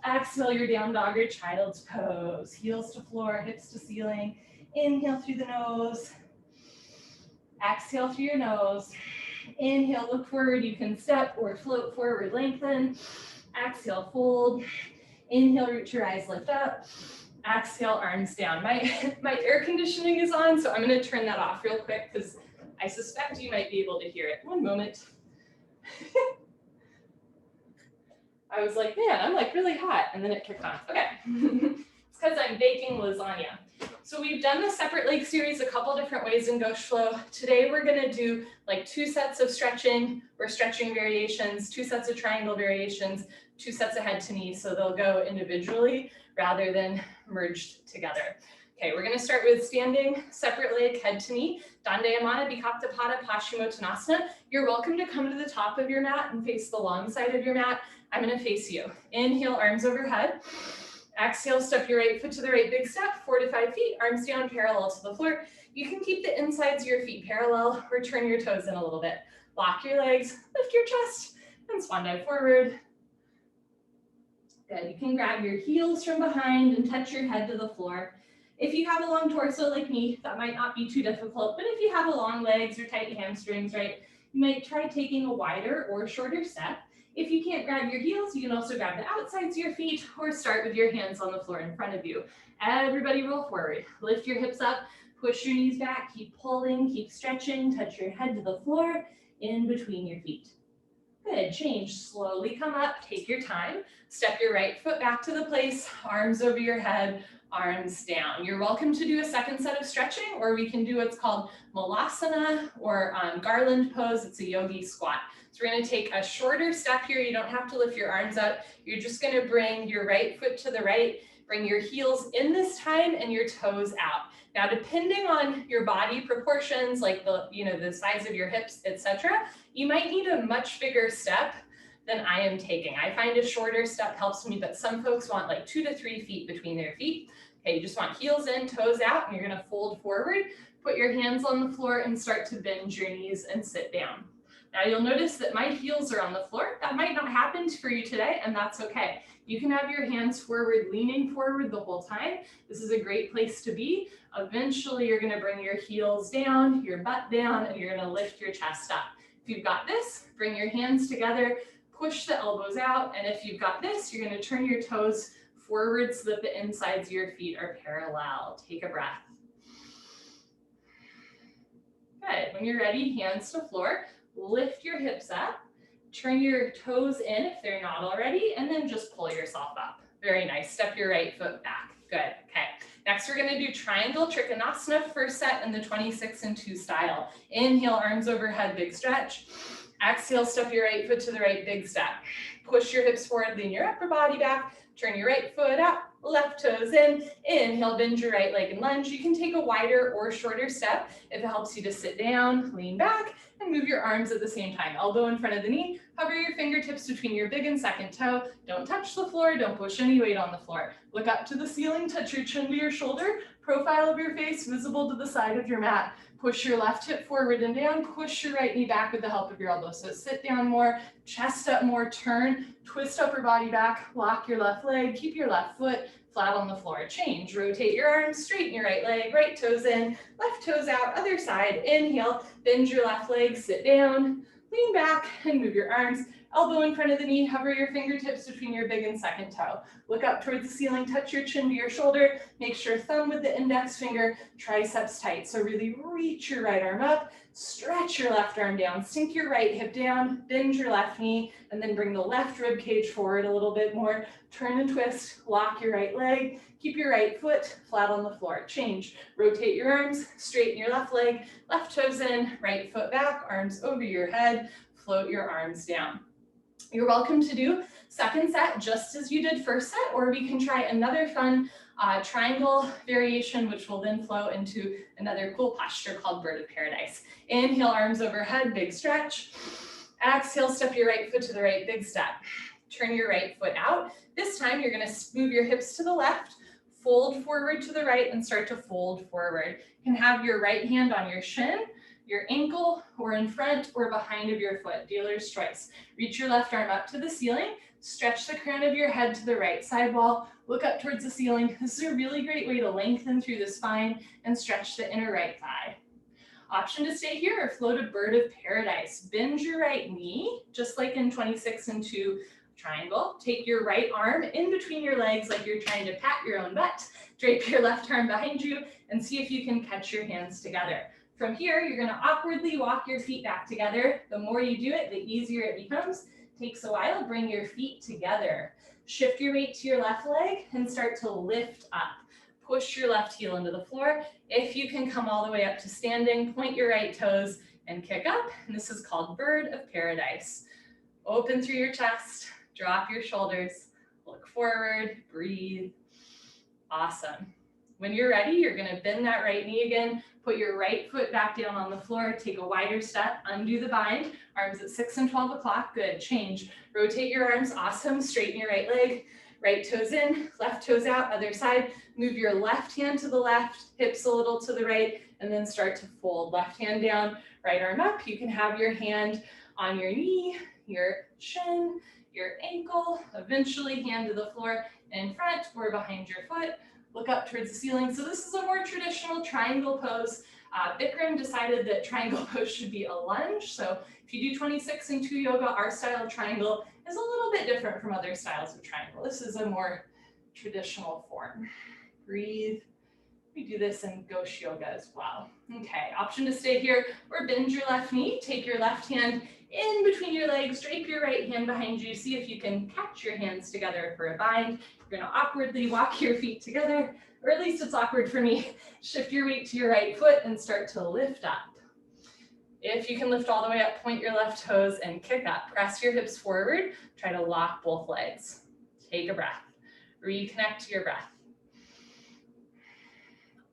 Exhale, your down dog or child's pose. Heels to floor, hips to ceiling. Inhale through the nose. Exhale through your nose. Inhale, look forward. You can step or float forward, lengthen. Exhale, fold. Inhale, root your eyes, lift up. Exhale, arms down. My air conditioning is on, so I'm going to turn that off real quick because I suspect you might be able to hear it. One moment. I was like, man, I'm like really hot, and then it kicked on. Okay. It's because I'm baking lasagna. So we've done the separate leg series a couple different ways in Ghosh Flow. Today we're going to do like 2 sets of stretching or stretching variations, 2 sets of triangle variations, 2 sets of head to knee, so they'll go individually rather than merged together. Okay, we're going to start with standing, separate leg, head to knee, Dandayamana, Bikaptapada, Paschimottanasana. You're welcome to come to the top of your mat and face the long side of your mat. I'm going to face you. Inhale, arms overhead. Exhale, step your right foot to the right, big step, 4 to 5 feet, arms down parallel to the floor. You can keep the insides of your feet parallel or turn your toes in a little bit. Lock your legs, lift your chest, and swan dive forward. Good, you can grab your heels from behind and touch your head to the floor. If you have a long torso like me, that might not be too difficult, but if you have a long legs or tight hamstrings, right, you might try taking a wider or shorter step. If you can't grab your heels, you can also grab the outsides of your feet or start with your hands on the floor in front of you. Everybody roll forward. Lift your hips up, push your knees back, keep pulling, keep stretching, touch your head to the floor in between your feet. Good, change, slowly come up, take your time. Step your right foot back to the place, arms over your head, arms down. You're welcome to do a second set of stretching, or we can do what's called Malasana or garland pose. It's a Yogi Squat. So we're going to take a shorter step here. You don't have to lift your arms up. You're just going to bring your right foot to the right, bring your heels in this time and your toes out. Now, depending on your body proportions, like the size of your hips, etc., you might need a much bigger step than I am taking. I find a shorter step helps me, but some folks want like 2 to 3 feet between their feet. Okay, you just want heels in, toes out, and you're going to fold forward, put your hands on the floor and start to bend your knees and sit down. Now you'll notice that my heels are on the floor. That might not happen for you today, and that's okay. You can have your hands forward, leaning forward the whole time. This is a great place to be. Eventually, you're gonna bring your heels down, your butt down, and you're gonna lift your chest up. If you've got this, bring your hands together, push the elbows out, and if you've got this, you're gonna turn your toes forward so that the insides of your feet are parallel. Take a breath. Good, when you're ready, hands to floor. Lift your hips up, Turn your toes in if they're not already, and then just pull yourself up. Very nice. Step your right foot back. Good. Okay. Next, we're going to do triangle trikonasana first set in the 26 and 2 style. Inhale, arms overhead, big stretch. Exhale, step your right foot to the right, big step. Push your hips forward, lean your upper body back. Turn your right foot up, left toes in. Inhale, bend your right leg and lunge. You can take a wider or shorter step if it helps you to sit down, lean back, and move your arms at the same time. Elbow in front of the knee. Hover your fingertips between your big and second toe. Don't touch the floor. Don't push any weight on the floor. Look up to the ceiling. Touch your chin to your shoulder. Profile of your face visible to the side of your mat. Push your left hip forward and down. Push your right knee back with the help of your elbow. So sit down more, chest up more, turn, twist upper body back, lock your left leg, keep your left foot flat on the floor. Change, rotate your arms, straighten your right leg, right toes in, left toes out, other side. Inhale, bend your left leg, sit down, lean back and move your arms. Elbow in front of the knee, hover your fingertips between your big and second toe. Look up towards the ceiling, touch your chin to your shoulder. Make sure thumb with the index finger, triceps tight. So really reach your right arm up, stretch your left arm down, sink your right hip down, bend your left knee, and then bring the left rib cage forward a little bit more. Turn and twist, lock your right leg, keep your right foot flat on the floor. Change, rotate your arms, straighten your left leg, left toes in, right foot back, arms over your head, float your arms down. You're welcome to do second set just as you did first set, or we can try another fun triangle variation, which will then flow into another cool posture called Bird of Paradise. Inhale, arms overhead, big stretch. Exhale, step your right foot to the right, big step. Turn your right foot out. This time you're going to move your hips to the left, fold forward to the right, and start to fold forward. You can have your right hand on your shin, your ankle, or in front or behind of your foot, dealer's choice. Reach your left arm up to the ceiling, stretch the crown of your head to the right side wall, look up towards the ceiling. This is a really great way to lengthen through the spine and stretch the inner right thigh. Option to stay here or float a Bird of Paradise. Bend your right knee, just like in 26 and 2 triangle. Take your right arm in between your legs like you're trying to pat your own butt. Drape your left arm behind you and see if you can catch your hands together. From here, you're going to awkwardly walk your feet back together. The more you do it, the easier it becomes. Takes a while. Bring your feet together. Shift your weight to your left leg and start to lift up. Push your left heel into the floor. If you can come all the way up to standing, point your right toes and kick up. And this is called Bird of Paradise. Open through your chest, drop your shoulders, look forward, breathe. Awesome. When you're ready, you're going to bend that right knee again. Put your right foot back down on the floor. Take a wider step. Undo the bind. Arms at 6 and 12 o'clock. Good. Change. Rotate your arms. Awesome. Straighten your right leg. Right toes in. Left toes out. Other side. Move your left hand to the left. Hips a little to the right. And then start to fold. Left hand down. Right arm up. You can have your hand on your knee, your chin, your ankle. Eventually hand to the floor in front or behind your foot. Look up towards the ceiling. So this is a more traditional triangle pose. Bikram decided that triangle pose should be a lunge. So if you do 26 and 2 yoga, our style of triangle is a little bit different from other styles of triangle. This is a more traditional form. Breathe. We do this in Ghosh yoga as well. Okay, option to stay here or bend your left knee. Take your left hand in between your legs, drape your right hand behind you. See if you can catch your hands together for a bind. You're going to awkwardly walk your feet together, or at least it's awkward for me. Shift your weight to your right foot and start to lift up. If you can lift all the way up, point your left toes and kick up. Press your hips forward. Try to lock both legs. Take a breath. Reconnect to your breath.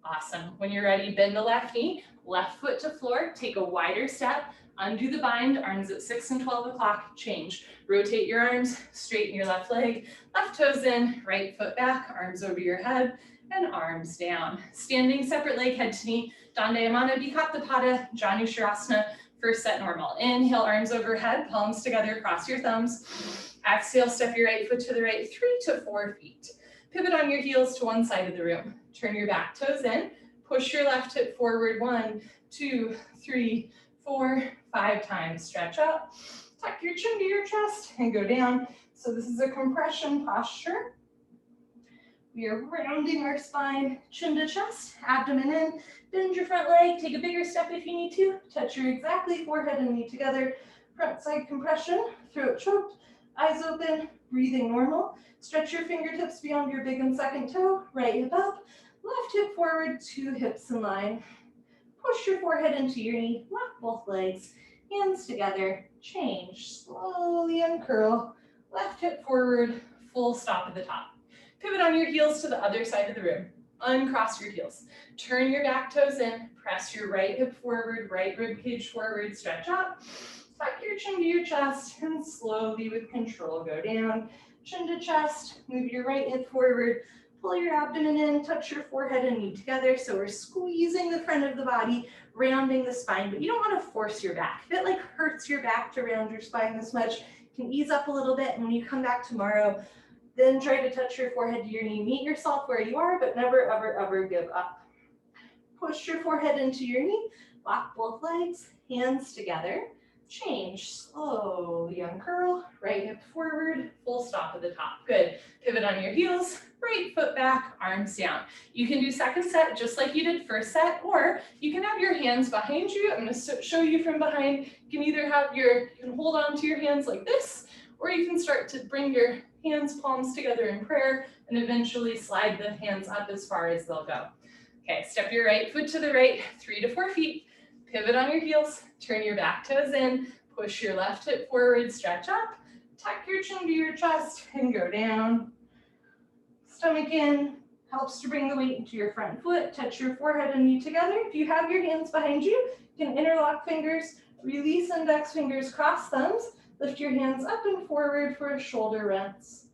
Awesome. When you're ready, bend the left knee, left foot to floor, take a wider step, undo the bind, arms at 6 and 12 o'clock, change. Rotate your arms, straighten your left leg, left toes in, right foot back, arms over your head, and arms down. Standing separate leg, head to knee, Dandayamana, Bikattapada, Janusharasana, first set normal. Inhale, arms overhead, palms together, cross your thumbs. Exhale, step your right foot to the right, 3 to 4 feet. Pivot on your heels to one side of the room. Turn your back toes in, push your left hip forward, 1, 2, 3, 4, 5 times. Stretch up, tuck your chin to your chest and go down. So this is a compression posture. We are rounding our spine, chin to chest, abdomen in, bend your front leg, take a bigger step if you need to, touch your exactly forehead and knee together, Front side compression, throat choked, eyes open, breathing normal. Stretch your fingertips beyond your big and second toe, right hip up, left hip forward, two hips in line. Push your forehead into your knee, lock both legs, hands together, change, slowly uncurl, left hip forward, full stop at the top. Pivot on your heels to the other side of the room. Uncross your heels. Turn your back toes in, press your right hip forward, right rib cage forward, stretch up. Tuck your chin to your chest and slowly with control go down. Chin to chest, move your right hip forward, pull your abdomen in, touch your forehead and knee together. So we're squeezing the front of the body, rounding the spine, but you don't want to force your back. If it like hurts your back to round your spine this much, you can ease up a little bit, and when you come back tomorrow, then try to touch your forehead to your knee. Meet yourself where you are, but never, ever, ever give up. Push your forehead into your knee, lock both legs, hands together. Change, slowly uncurl, right hip forward, full stop at the top. Good. Pivot on your heels, right foot back, arms down. You can do second set just like you did first set, or you can have your hands behind you. I'm going to show you from behind. You can either have you can hold on to your hands like this, or you can start to bring your hands, palms together in prayer, and eventually slide the hands up as far as they'll go. Okay, step your right foot to the right, 3 to 4 feet. Pivot on your heels, turn your back toes in, push your left hip forward, stretch up, tuck your chin to your chest, and go down. Stomach in, helps to bring the weight into your front foot, touch your forehead and knee together. If you have your hands behind you, you can interlock fingers, release index fingers, cross thumbs, lift your hands up and forward for a shoulder rinse.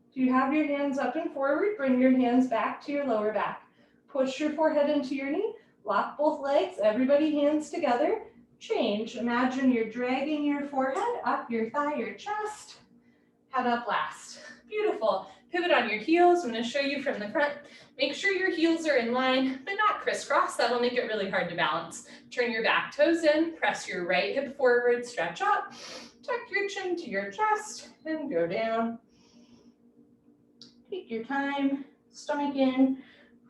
If you have your hands up and forward, bring your hands back to your lower back. Push your forehead into your knee, lock both legs, everybody hands together. Change, imagine you're dragging your forehead up your thigh, your chest, head up last. Beautiful. Pivot on your heels. I'm going to show you from the front. Make sure your heels are in line, but not crisscross. That'll make it really hard to balance. Turn your back toes in, press your right hip forward, stretch up, tuck your chin to your chest, and go down. Take your time, stomach in,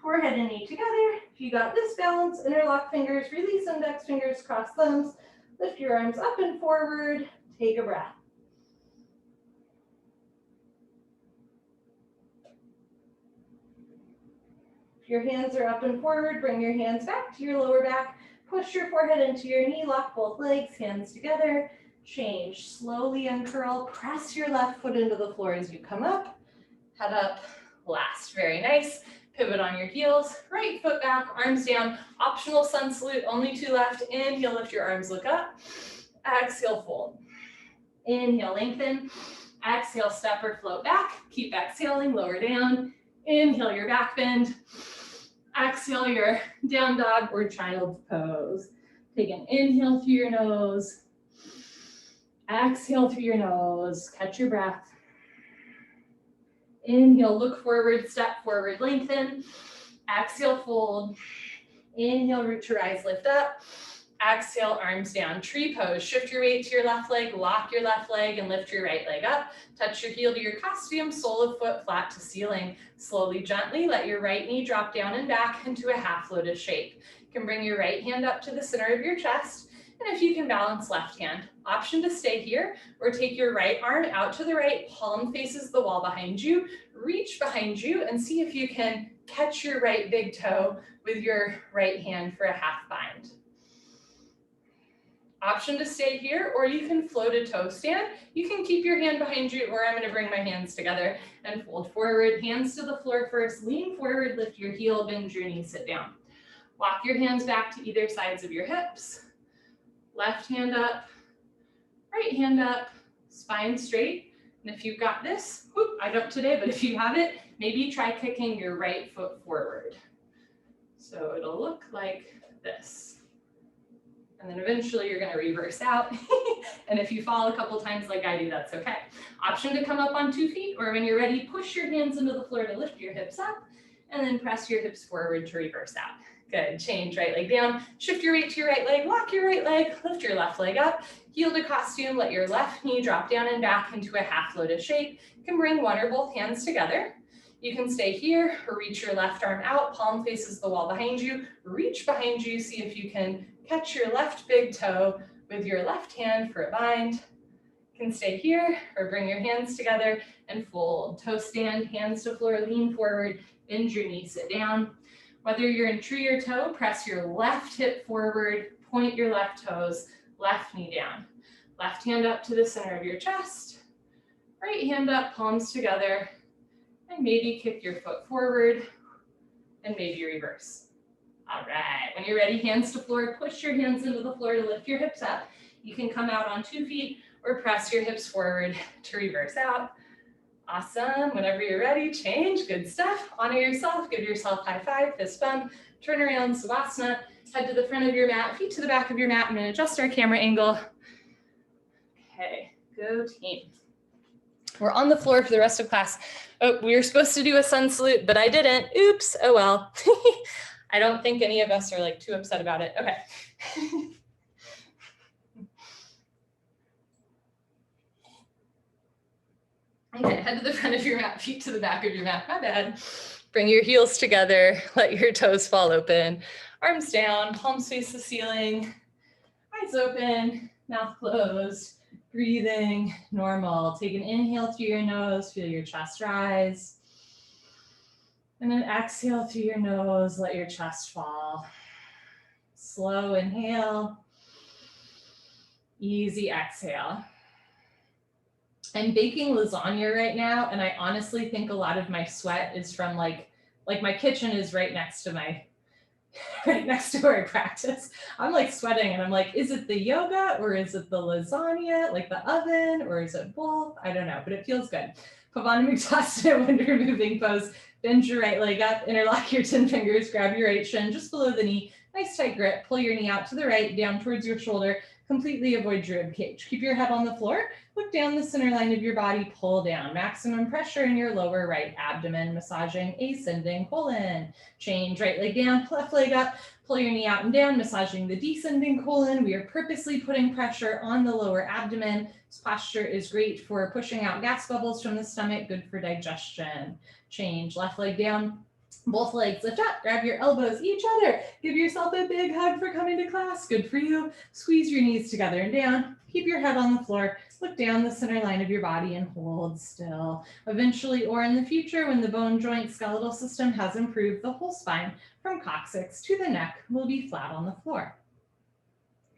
forehead and knee together. If you got this balance, interlock fingers, release index fingers, cross thumbs, lift your arms up and forward, take a breath. If your hands are up and forward, bring your hands back to your lower back, push your forehead into your knee, lock both legs, hands together, change, slowly uncurl, press your left foot into the floor as you come up, head up, last, very nice. Pivot on your heels, right foot back, arms down, optional sun salute, only 2 left. Inhale, lift your arms, look up. Exhale, fold. Inhale, lengthen. Exhale, step or float back. Keep exhaling, lower down. Inhale, your back bend. Exhale, your down dog or child's pose. Take an inhale through your nose. Exhale through your nose. Catch your breath. Inhale, look forward, step forward, lengthen. Exhale, fold. Inhale, root to rise, lift up. Exhale, arms down, tree pose. Shift your weight to your left leg, lock your left leg, and lift your right leg up. Touch your heel to your costume, sole of foot flat to ceiling. Slowly, gently, let your right knee drop down and back into a half lotus shape. You can bring your right hand up to the center of your chest. And if you can balance left hand, option to stay here or take your right arm out to the right, palm faces the wall behind you, reach behind you and see if you can catch your right big toe with your right hand for a half bind. Option to stay here, or you can float a toe stand. You can keep your hand behind you, or I'm going to bring my hands together and fold forward, hands to the floor first, lean forward, lift your heel, bend your knee, sit down. Walk your hands back to either sides of your hips. Left hand up, right hand up, spine straight. And if you've got this, whoop, I don't today, but if you have it, maybe try kicking your right foot forward. So it'll look like this. And then eventually you're gonna reverse out. And if you fall a couple times like I do, that's okay. Option to come up on 2 feet, or when you're ready, push your hands into the floor to lift your hips up, and then press your hips forward to reverse out. Good, change right leg down, shift your weight to your right leg, lock your right leg, lift your left leg up, heel to costume, let your left knee drop down and back into a half lotus shape. You can bring one or both hands together. You can stay here or reach your left arm out, palm faces the wall behind you, reach behind you, see if you can catch your left big toe with your left hand for a bind. You can stay here or bring your hands together and fold. Toe stand, hands to floor, lean forward, bend your knee, sit down. Whether you're in tree or toe, press your left hip forward, point your left toes, left knee down. Left hand up to the center of your chest, right hand up, palms together, and maybe kick your foot forward and maybe reverse. All right, when you're ready, hands to floor, push your hands into the floor to lift your hips up. You can come out on 2 feet or press your hips forward to reverse out. Awesome, whenever you're ready, change, good stuff. Honor yourself, give yourself high five, fist bump, turn around, Savasana, head to the front of your mat, feet to the back of your mat. I'm gonna adjust our camera angle. Okay, go team. We're on the floor for the rest of class. Oh, we were supposed to do a sun salute, but I didn't. Oops, oh well. I don't think any of us are like too upset about it. Okay. Okay, head to the front of your mat, feet to the back of your mat. My bad. Bring your heels together, let your toes fall open. Arms down, palms face the ceiling. Eyes open, mouth closed. Breathing normal. Take an inhale through your nose, feel your chest rise. And then exhale through your nose, let your chest fall. Slow inhale, easy exhale. I'm baking lasagna right now, and I honestly think a lot of my sweat is from like my kitchen is right next to where I practice. I'm like sweating and I'm like, is it the yoga or is it the lasagna, like the oven, or is it both? I don't know, but it feels good. Pavana wind removing pose. Bend your right leg up, interlock your 10 fingers, grab your right shin just below the knee. Nice tight grip, pull your knee out to the right, down towards your shoulder. Completely avoid your rib cage. Keep your head on the floor. Look down the center line of your body, pull down. Maximum pressure in your lower right abdomen, massaging ascending colon. Change, right leg down, left leg up. Pull your knee out and down, massaging the descending colon. We are purposely putting pressure on the lower abdomen. This posture is great for pushing out gas bubbles from the stomach, good for digestion. Change, left leg down. Both legs lift up, grab your elbows each other. Give yourself a big hug for coming to class. Good for you. Squeeze your knees together and down. Keep your head on the floor. Look down the center line of your body and hold still. Eventually, or in the future, when the bone joint skeletal system has improved, the whole spine from coccyx to the neck will be flat on the floor.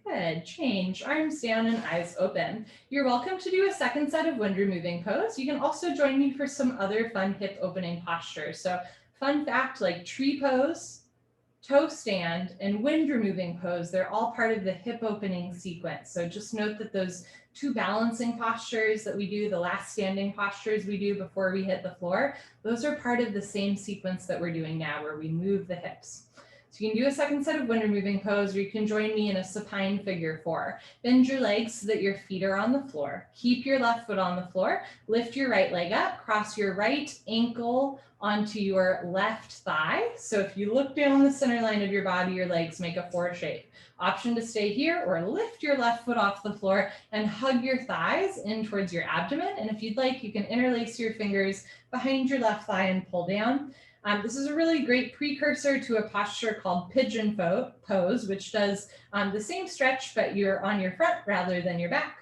Good. Change, arms down and eyes open. You're welcome to do a second set of wind removing pose. You can also join me for some other fun hip opening postures. So fun fact, like tree pose, toe stand, and wind removing pose, they're all part of the hip opening sequence. So just note that those 2 balancing postures that we do, the last standing postures we do before we hit the floor, those are part of the same sequence that we're doing now where we move the hips. So you can do a second set of wind removing pose, or you can join me in a supine figure 4. Bend your legs so that your feet are on the floor. Keep your left foot on the floor. Lift your right leg up. Cross your right ankle onto your left thigh. So if you look down the center line of your body, your legs make a 4 shape. Option to stay here or lift your left foot off the floor and hug your thighs in towards your abdomen. And if you'd like, you can interlace your fingers behind your left thigh and pull down. This is a really great precursor to a posture called Pigeon Pose, which does the same stretch, but you're on your front rather than your back.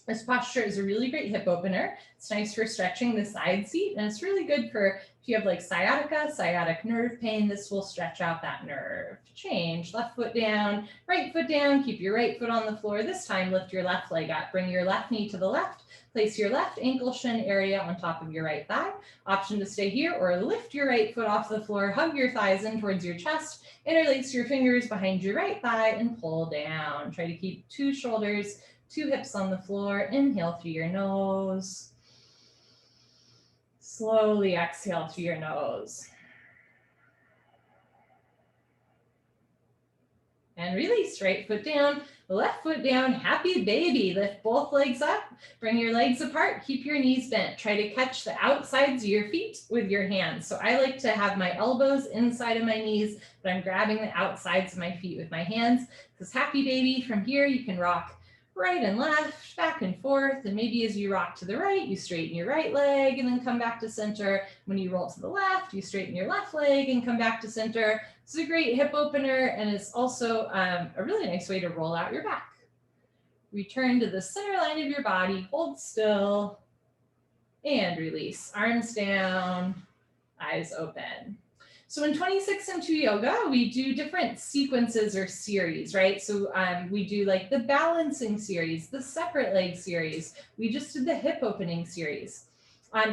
This posture is a really great hip opener. It's nice for stretching the side seat, and it's really good for if you have like sciatica, sciatic nerve pain, this will stretch out that nerve. Change, left foot down, right foot down, keep your right foot on the floor. This time, lift your left leg up, bring your left knee to the left, place your left ankle shin area on top of your right thigh. Option to stay here or lift your right foot off the floor, hug your thighs in towards your chest, interlace your fingers behind your right thigh and pull down. Try to keep 2 shoulders, 2 hips on the floor. Inhale through your nose. Slowly exhale through your nose. And release, right foot down, left foot down, happy baby. Lift both legs up, bring your legs apart, keep your knees bent. Try to catch the outsides of your feet with your hands. So I like to have my elbows inside of my knees, but I'm grabbing the outsides of my feet with my hands. This happy baby. From here, you can rock right and left, back and forth. And maybe as you rock to the right, you straighten your right leg and then come back to center. When you roll to the left, you straighten your left leg and come back to center. It's a great hip opener, and it's also a really nice way to roll out your back. Return to the center line of your body, hold still, and release. Arms down, eyes open. So in 26 and 2 yoga, we do different sequences or series, right? So we do like the balancing series, the separate leg series. We just did the hip opening series.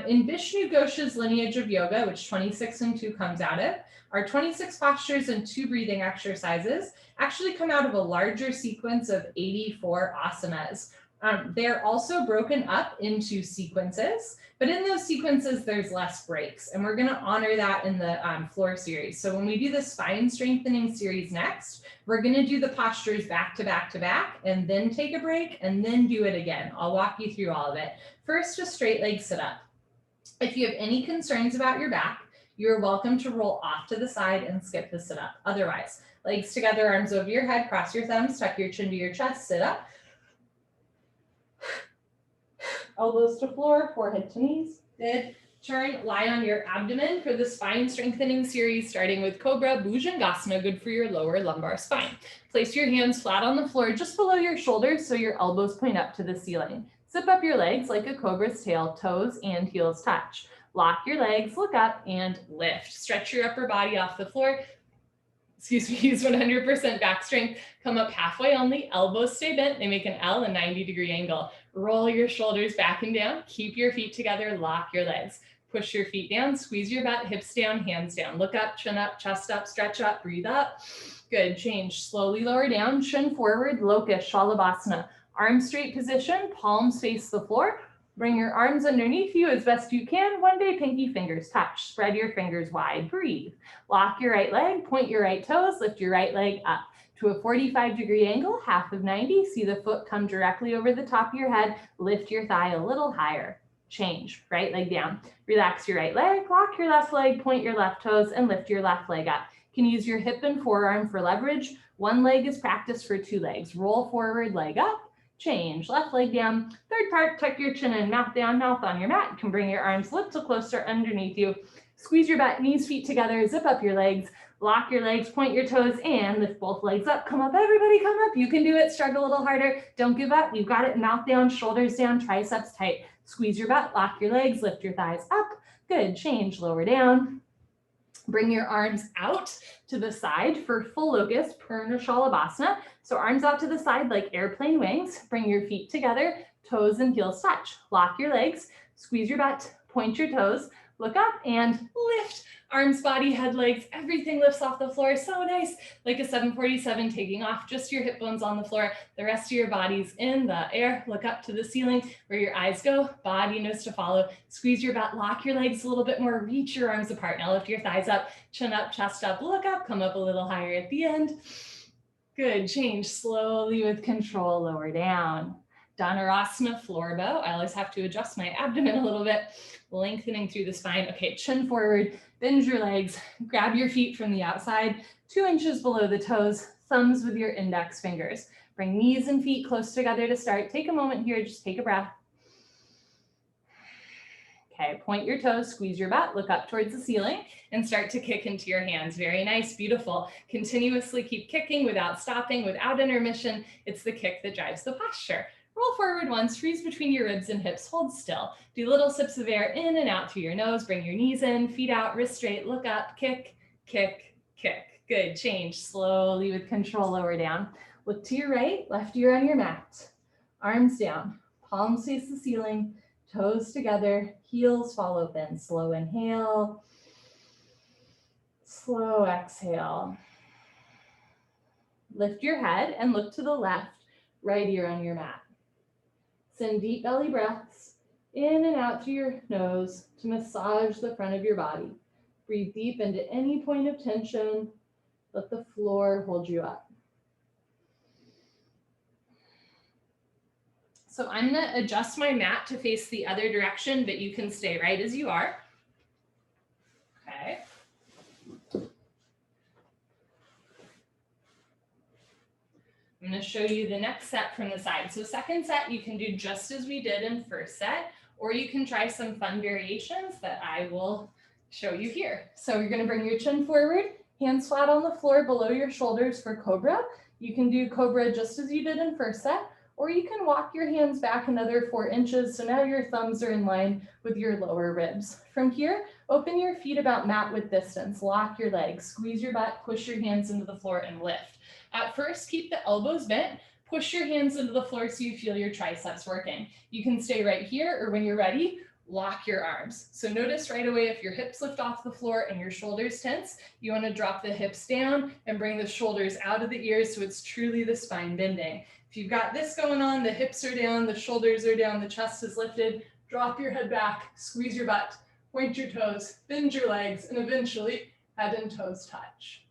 In Bishnu Ghosh's lineage of yoga, which 26 and 2 comes out of, our 26 postures and 2 breathing exercises actually come out of a larger sequence of 84 asanas. They're also broken up into sequences, but in those sequences, there's less breaks, and we're going to honor that in the floor series. So when we do the spine strengthening series next, we're going to do the postures back to back to back, and then take a break, and then do it again. I'll walk you through all of it. First, a straight leg sit up. If you have any concerns about your back, you're welcome to roll off to the side and skip the sit up. Otherwise, legs together, arms over your head, cross your thumbs, tuck your chin to your chest, sit up. Elbows to floor, forehead to knees. Good. Turn, lie on your abdomen for the spine strengthening series, starting with Cobra Bujongasana, good for your lower lumbar spine. Place your hands flat on the floor just below your shoulders so your elbows point up to the ceiling. Zip up your legs like a cobra's tail, toes and heels touch. Lock your legs, look up and lift. Stretch your upper body off the floor. Excuse me, use 100% back strength. Come up halfway only, elbows stay bent. They make an L, a 90-degree angle. Roll your shoulders back and down. Keep your feet together, lock your legs. Push your feet down, squeeze your butt, hips down, hands down. Look up, chin up, chest up, stretch up, breathe up. Good, change. Slowly lower down, chin forward, Locust Shalabhasana. Arm straight position, palms face the floor. Bring your arms underneath you as best you can. One day, pinky fingers touch. Spread your fingers wide, breathe. Lock your right leg, point your right toes, lift your right leg up to a 45-degree angle, half of 90. See the foot come directly over the top of your head. Lift your thigh a little higher. Change, right leg down. Relax your right leg, lock your left leg, point your left toes, and lift your left leg up. You can use your hip and forearm for leverage. One leg is practice for 2 legs. Roll forward, leg up. Change, left leg down. Third part, tuck your chin in, mouth down, mouth on your mat. You can bring your arms a little closer underneath you. Squeeze your butt, knees, feet together, zip up your legs, lock your legs, point your toes, and lift both legs up. Come up, everybody come up. You can do it, struggle a little harder. Don't give up, you've got it. Mouth down, shoulders down, triceps tight. Squeeze your butt, lock your legs, lift your thighs up. Good, change, lower down. Bring your arms out to the side for full Locust Purushalabasana. So arms out to the side like airplane wings. Bring your feet together, toes and heels touch. Lock your legs, squeeze your butt, point your toes, look up and lift. Arms, body, head, legs, everything lifts off the floor. So nice, like a 747 taking off, just your hip bones on the floor. The rest of your body's in the air. Look up to the ceiling where your eyes go, body knows to follow. Squeeze your butt, lock your legs a little bit more, reach your arms apart. Now lift your thighs up, chin up, chest up, look up, come up a little higher at the end. Good, change slowly with control, lower down. Dhanurasana, floor bow. I always have to adjust my abdomen a little bit, lengthening through the spine. Okay, chin forward, bend your legs, grab your feet from the outside, 2 inches below the toes, thumbs with your index fingers. Bring knees and feet close together to start. Take a moment here, just take a breath. Okay, point your toes, squeeze your butt, look up towards the ceiling, and start to kick into your hands. Very nice, beautiful. Continuously keep kicking without stopping, without intermission. It's the kick that drives the posture. Roll forward once, freeze between your ribs and hips, hold still. Do little sips of air in and out through your nose. Bring your knees in, feet out, wrist straight, look up, kick, kick, kick. Good, change slowly with control, lower down. Look to your right, left ear on your mat. Arms down, palms face the ceiling, toes together, heels fall open. Slow inhale, slow exhale. Lift your head and look to the left, right ear on your mat. Send deep belly breaths in and out through your nose to massage the front of your body. Breathe deep into any point of tension. Let the floor hold you up. So I'm going to adjust my mat to face the other direction, but you can stay right as you are. Okay. I'm I'm going to show you the next set from the side. So second set, you can do just as we did in first set, or you can try some fun variations that I will show you here. So you're going to bring your chin forward, hands flat on the floor below your shoulders for Cobra. You can do Cobra just as you did in first set, or you can walk your hands back another 4 inches. So now your thumbs are in line with your lower ribs. From here, open your feet about mat width distance, lock your legs, squeeze your butt, push your hands into the floor and lift. At first, keep the elbows bent, push your hands into the floor so you feel your triceps working. You can stay right here, or when you're ready, lock your arms. So notice right away if your hips lift off the floor and your shoulders tense, you want to drop the hips down and bring the shoulders out of the ears so it's truly the spine bending. If you've got this going on, the hips are down, the shoulders are down, the chest is lifted, drop your head back, squeeze your butt, point your toes, bend your legs, and eventually head and toes touch.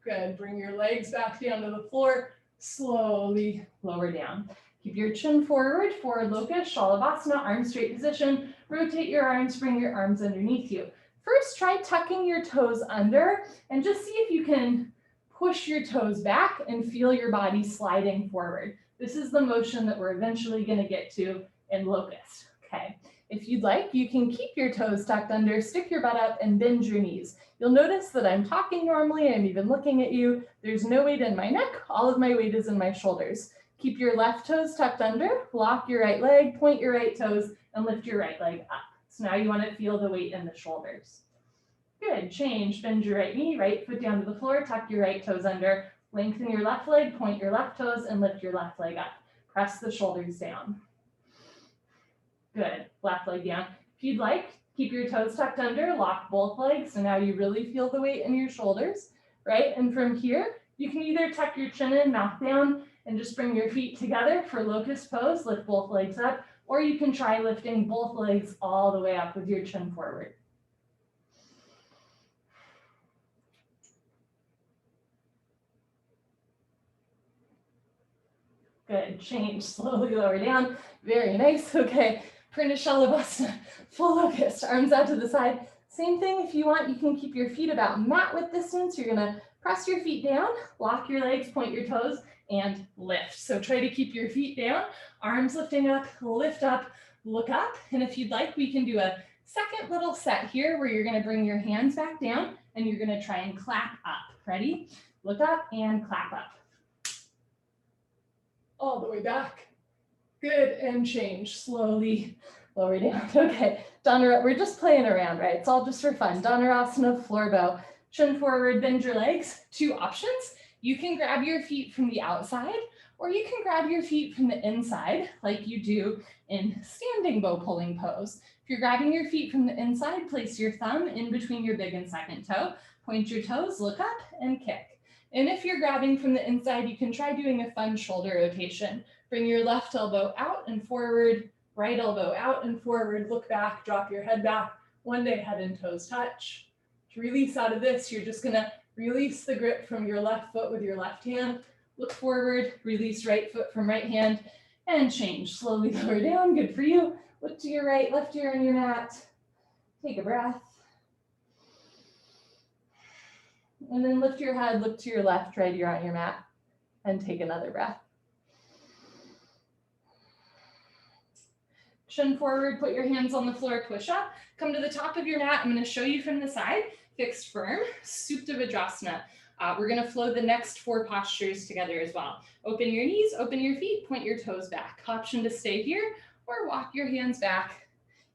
Good, bring your legs back down to the floor, slowly lower down. Keep your chin forward, forward locust, Shalabhasana, arm straight position. Rotate your arms, bring your arms underneath you. First, try tucking your toes under and just see if you can push your toes back and feel your body sliding forward. This is the motion that we're eventually going to get to in locust. Okay. If you'd like, you can keep your toes tucked under, stick your butt up, and bend your knees. You'll notice that I'm talking normally. I'm even looking at you. There's no weight in my neck. All of my weight is in my shoulders. Keep your left toes tucked under, lock your right leg, point your right toes, and lift your right leg up. So now you want to feel the weight in the shoulders. Good, change, bend your right knee, right foot down to the floor, tuck your right toes under, lengthen your left leg, point your left toes, and lift your left leg up. Press the shoulders down. Good, left leg down. If you'd like, keep your toes tucked under, lock both legs, so now you really feel the weight in your shoulders, right? And from here, you can either tuck your chin in, mouth down, and just bring your feet together for Locust Pose, lift both legs up, or you can try lifting both legs all the way up with your chin forward. Good, change, slowly lower down. Very nice, okay. Pranayama, full locust, arms out to the side. Same thing, if you want, you can keep your feet about mat width distance. You're gonna press your feet down, lock your legs, point your toes, and lift. So try to keep your feet down, arms lifting up, lift up, look up. And if you'd like, we can do a second little set here where you're gonna bring your hands back down and you're gonna try and clap up. Ready? Look up and clap up. All the way back. Good, and change, slowly lower down. Okay, Dhanurasana, we're just playing around, right? It's all just for fun. Dhanurasana, floor bow, chin forward, bend your legs. 2 options. You can grab your feet from the outside, or you can grab your feet from the inside, like you do in standing bow pulling pose. If you're grabbing your feet from the inside, place your thumb in between your big and second toe, point your toes, look up, and kick. And if you're grabbing from the inside, you can try doing a fun shoulder rotation. Bring your left elbow out and forward, right elbow out and forward, look back, drop your head back. One day, head and toes touch. To release out of this, you're just gonna release the grip from your left foot with your left hand, look forward, release right foot from right hand, and change. Slowly lower down, good for you. Look to your right, left ear on your mat. Take a breath. And then lift your head, look to your left, right ear on your mat, and take another breath. Chin forward, put your hands on the floor, push up. Come to the top of your mat. I'm going to show you from the side. Fixed firm, Supta Vajrasana. We're going to flow the next 4 postures together as well. Open your knees, open your feet, point your toes back. Option to stay here or walk your hands back.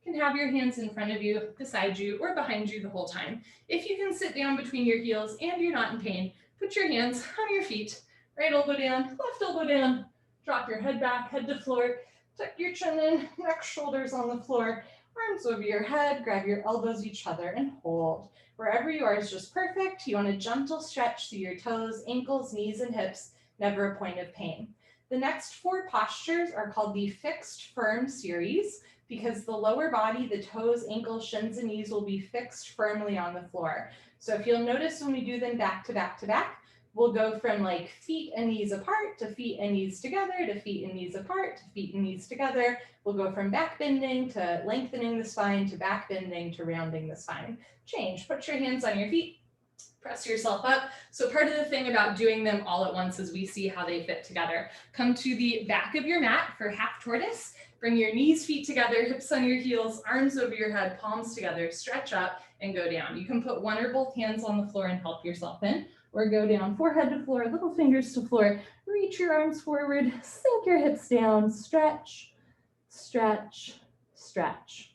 You can have your hands in front of you, beside you, or behind you the whole time. If you can sit down between your heels and you're not in pain, put your hands on your feet. Right elbow down, left elbow down. Drop your head back, head to floor. Tuck your chin in, neck, shoulders on the floor. Arms over your head, grab your elbows each other and hold. Wherever you are is just perfect. You want a gentle stretch through your toes, ankles, knees, and hips, never a point of pain. The next 4 postures are called the fixed firm series because the lower body, the toes, ankles, shins, and knees will be fixed firmly on the floor. So if you'll notice when we do them back to back to back, we'll go from like feet and knees apart to feet and knees together to feet and knees apart to feet and knees together. We'll go from back bending to lengthening the spine to back bending to rounding the spine. Change, put your hands on your feet, Press yourself up. So part of the thing about doing them all at once is we see how they fit together. Come to the back of your mat for half tortoise. Bring your knees, feet together, hips on your heels, arms over your head, palms together, stretch up and go down. You can put one or both hands on the floor and help yourself in, or go down forehead to floor, little fingers to floor, reach your arms forward, sink your hips down, stretch, stretch, stretch.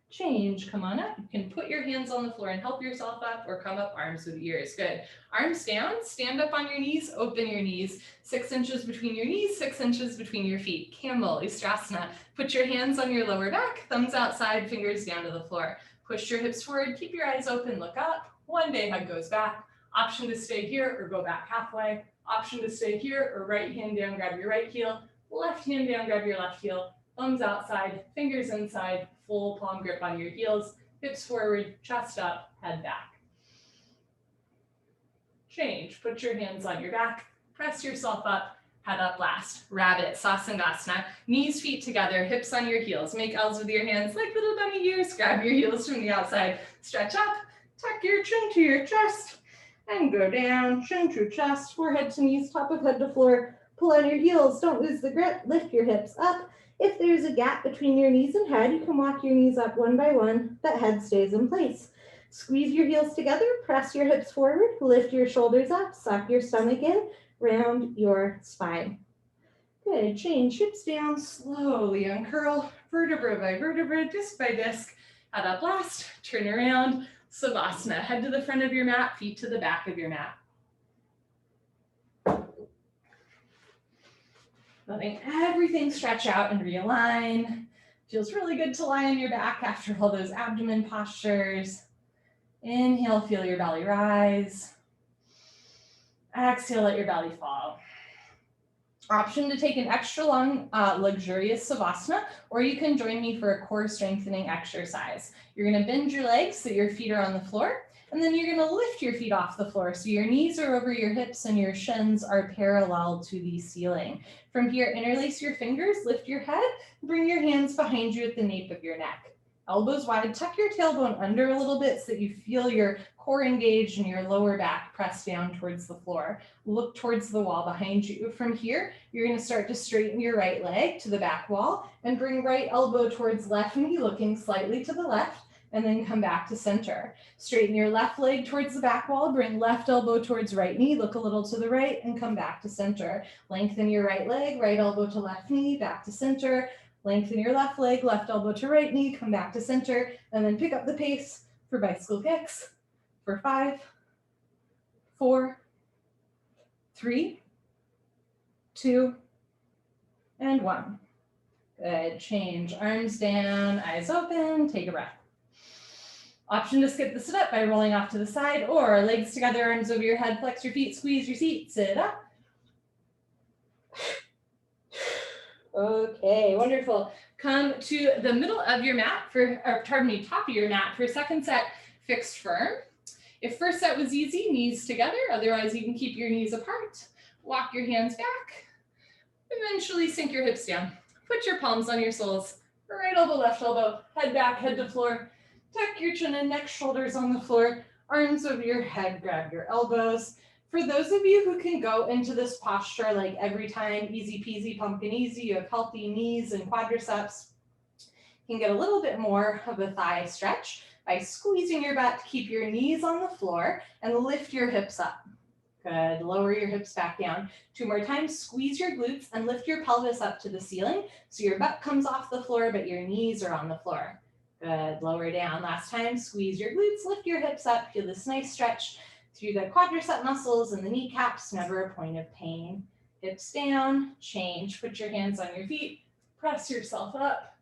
Change, come on up. You can put your hands on the floor and help yourself up, or come up, arms with ears. Good. Arms down, stand up on your knees, open your knees. 6 inches between your knees, 6 inches between your feet. Camel, Ustrasana. Put your hands on your lower back, thumbs outside, fingers down to the floor. Push your hips forward, keep your eyes open, look up. One day head goes back. Option to stay here or go back halfway. Option to stay here or right hand down, grab your right heel. Left hand down, grab your left heel. Thumbs outside, fingers inside, full palm grip on your heels, hips forward, chest up, head back. Change, put your hands on your back, press yourself up, head up last. Rabbit, Sassangasana, knees, feet together, hips on your heels. Make L's with your hands like little bunny ears. Grab your heels from the outside, stretch up, tuck your chin to your chest, and go down, chin to chest, forehead to knees, top of head to floor. Pull on your heels, don't lose the grip, lift your hips up. If there's a gap between your knees and head, you can walk your knees up one by one. That head stays in place. Squeeze your heels together, press your hips forward, lift your shoulders up, suck your stomach in, round your spine. Good, change, hips down, slowly uncurl, vertebra by vertebra, disc by disc. Head up last, turn around, Savasana. Head to the front of your mat, feet to the back of your mat. Letting everything stretch out and realign. Feels really good to lie on your back after all those abdomen postures. Inhale, feel your belly rise. Exhale, let your belly fall. Option to take an extra long, luxurious Savasana, or you can join me for a core strengthening exercise. You're gonna bend your legs so your feet are on the floor, and then you're gonna lift your feet off the floor. So your knees are over your hips and your shins are parallel to the ceiling. From here, interlace your fingers, lift your head, bring your hands behind you at the nape of your neck. Elbows wide, tuck your tailbone under a little bit so that you feel your core engaged and your lower back pressed down towards the floor. Look towards the wall behind you. From here, you're gonna start to straighten your right leg to the back wall and bring right elbow towards left knee, looking slightly to the left, and then come back to center. Straighten your left leg towards the back wall, bring left elbow towards right knee, look a little to the right, and come back to center. Lengthen your right leg, right elbow to left knee, back to center. Lengthen your left leg, left elbow to right knee, come back to center, and then pick up the pace for bicycle kicks for 5, 4, 3, 2, and 1. Good, change, arms down, eyes open, take a breath. Option to skip the sit up by rolling off to the side, or legs together, arms over your head, flex your feet, squeeze your seat, sit up. Okay, wonderful. Come to the middle of your mat for, or pardon me, top of your mat for second set, fixed firm. If first set was easy, knees together, otherwise you can keep your knees apart. Walk your hands back. Eventually sink your hips down. Put your palms on your soles. Right elbow, left elbow, head back, head to floor. Tuck your chin and neck, shoulders on the floor, arms over your head, grab your elbows. For those of you who can go into this posture like every time, easy peasy, pumpkin easy, you have healthy knees and quadriceps, you can get a little bit more of a thigh stretch by squeezing your butt to keep your knees on the floor and lift your hips up. Good, lower your hips back down. 2 more times, squeeze your glutes and lift your pelvis up to the ceiling so your butt comes off the floor but your knees are on the floor. Good, lower down. Last time, squeeze your glutes, lift your hips up, feel this nice stretch through the quadricep muscles and the kneecaps, never a point of pain. Hips down, change, put your hands on your feet, press yourself up,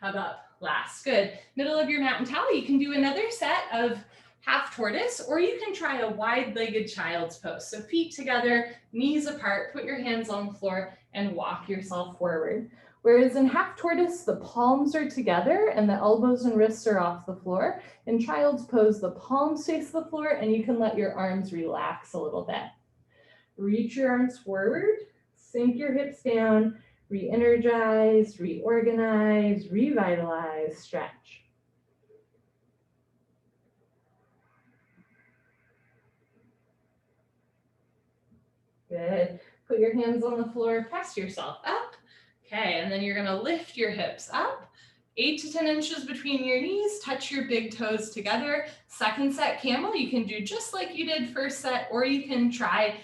head up, last. Good. Middle of your mat and towel, you can do another set of half tortoise, or you can try a wide-legged child's pose. So feet together, knees apart, put your hands on the floor and walk yourself forward. Whereas in half tortoise, the palms are together and the elbows and wrists are off the floor. In child's pose, the palms face the floor and you can let your arms relax a little bit. Reach your arms forward, sink your hips down, Re-energize, reorganize, revitalize, stretch. Good. Put your hands on the floor, press yourself up. Okay, and then you're gonna lift your hips up. 8 to 10 inches between your knees, touch your big toes together. Second set camel, you can do just like you did first set, or you can try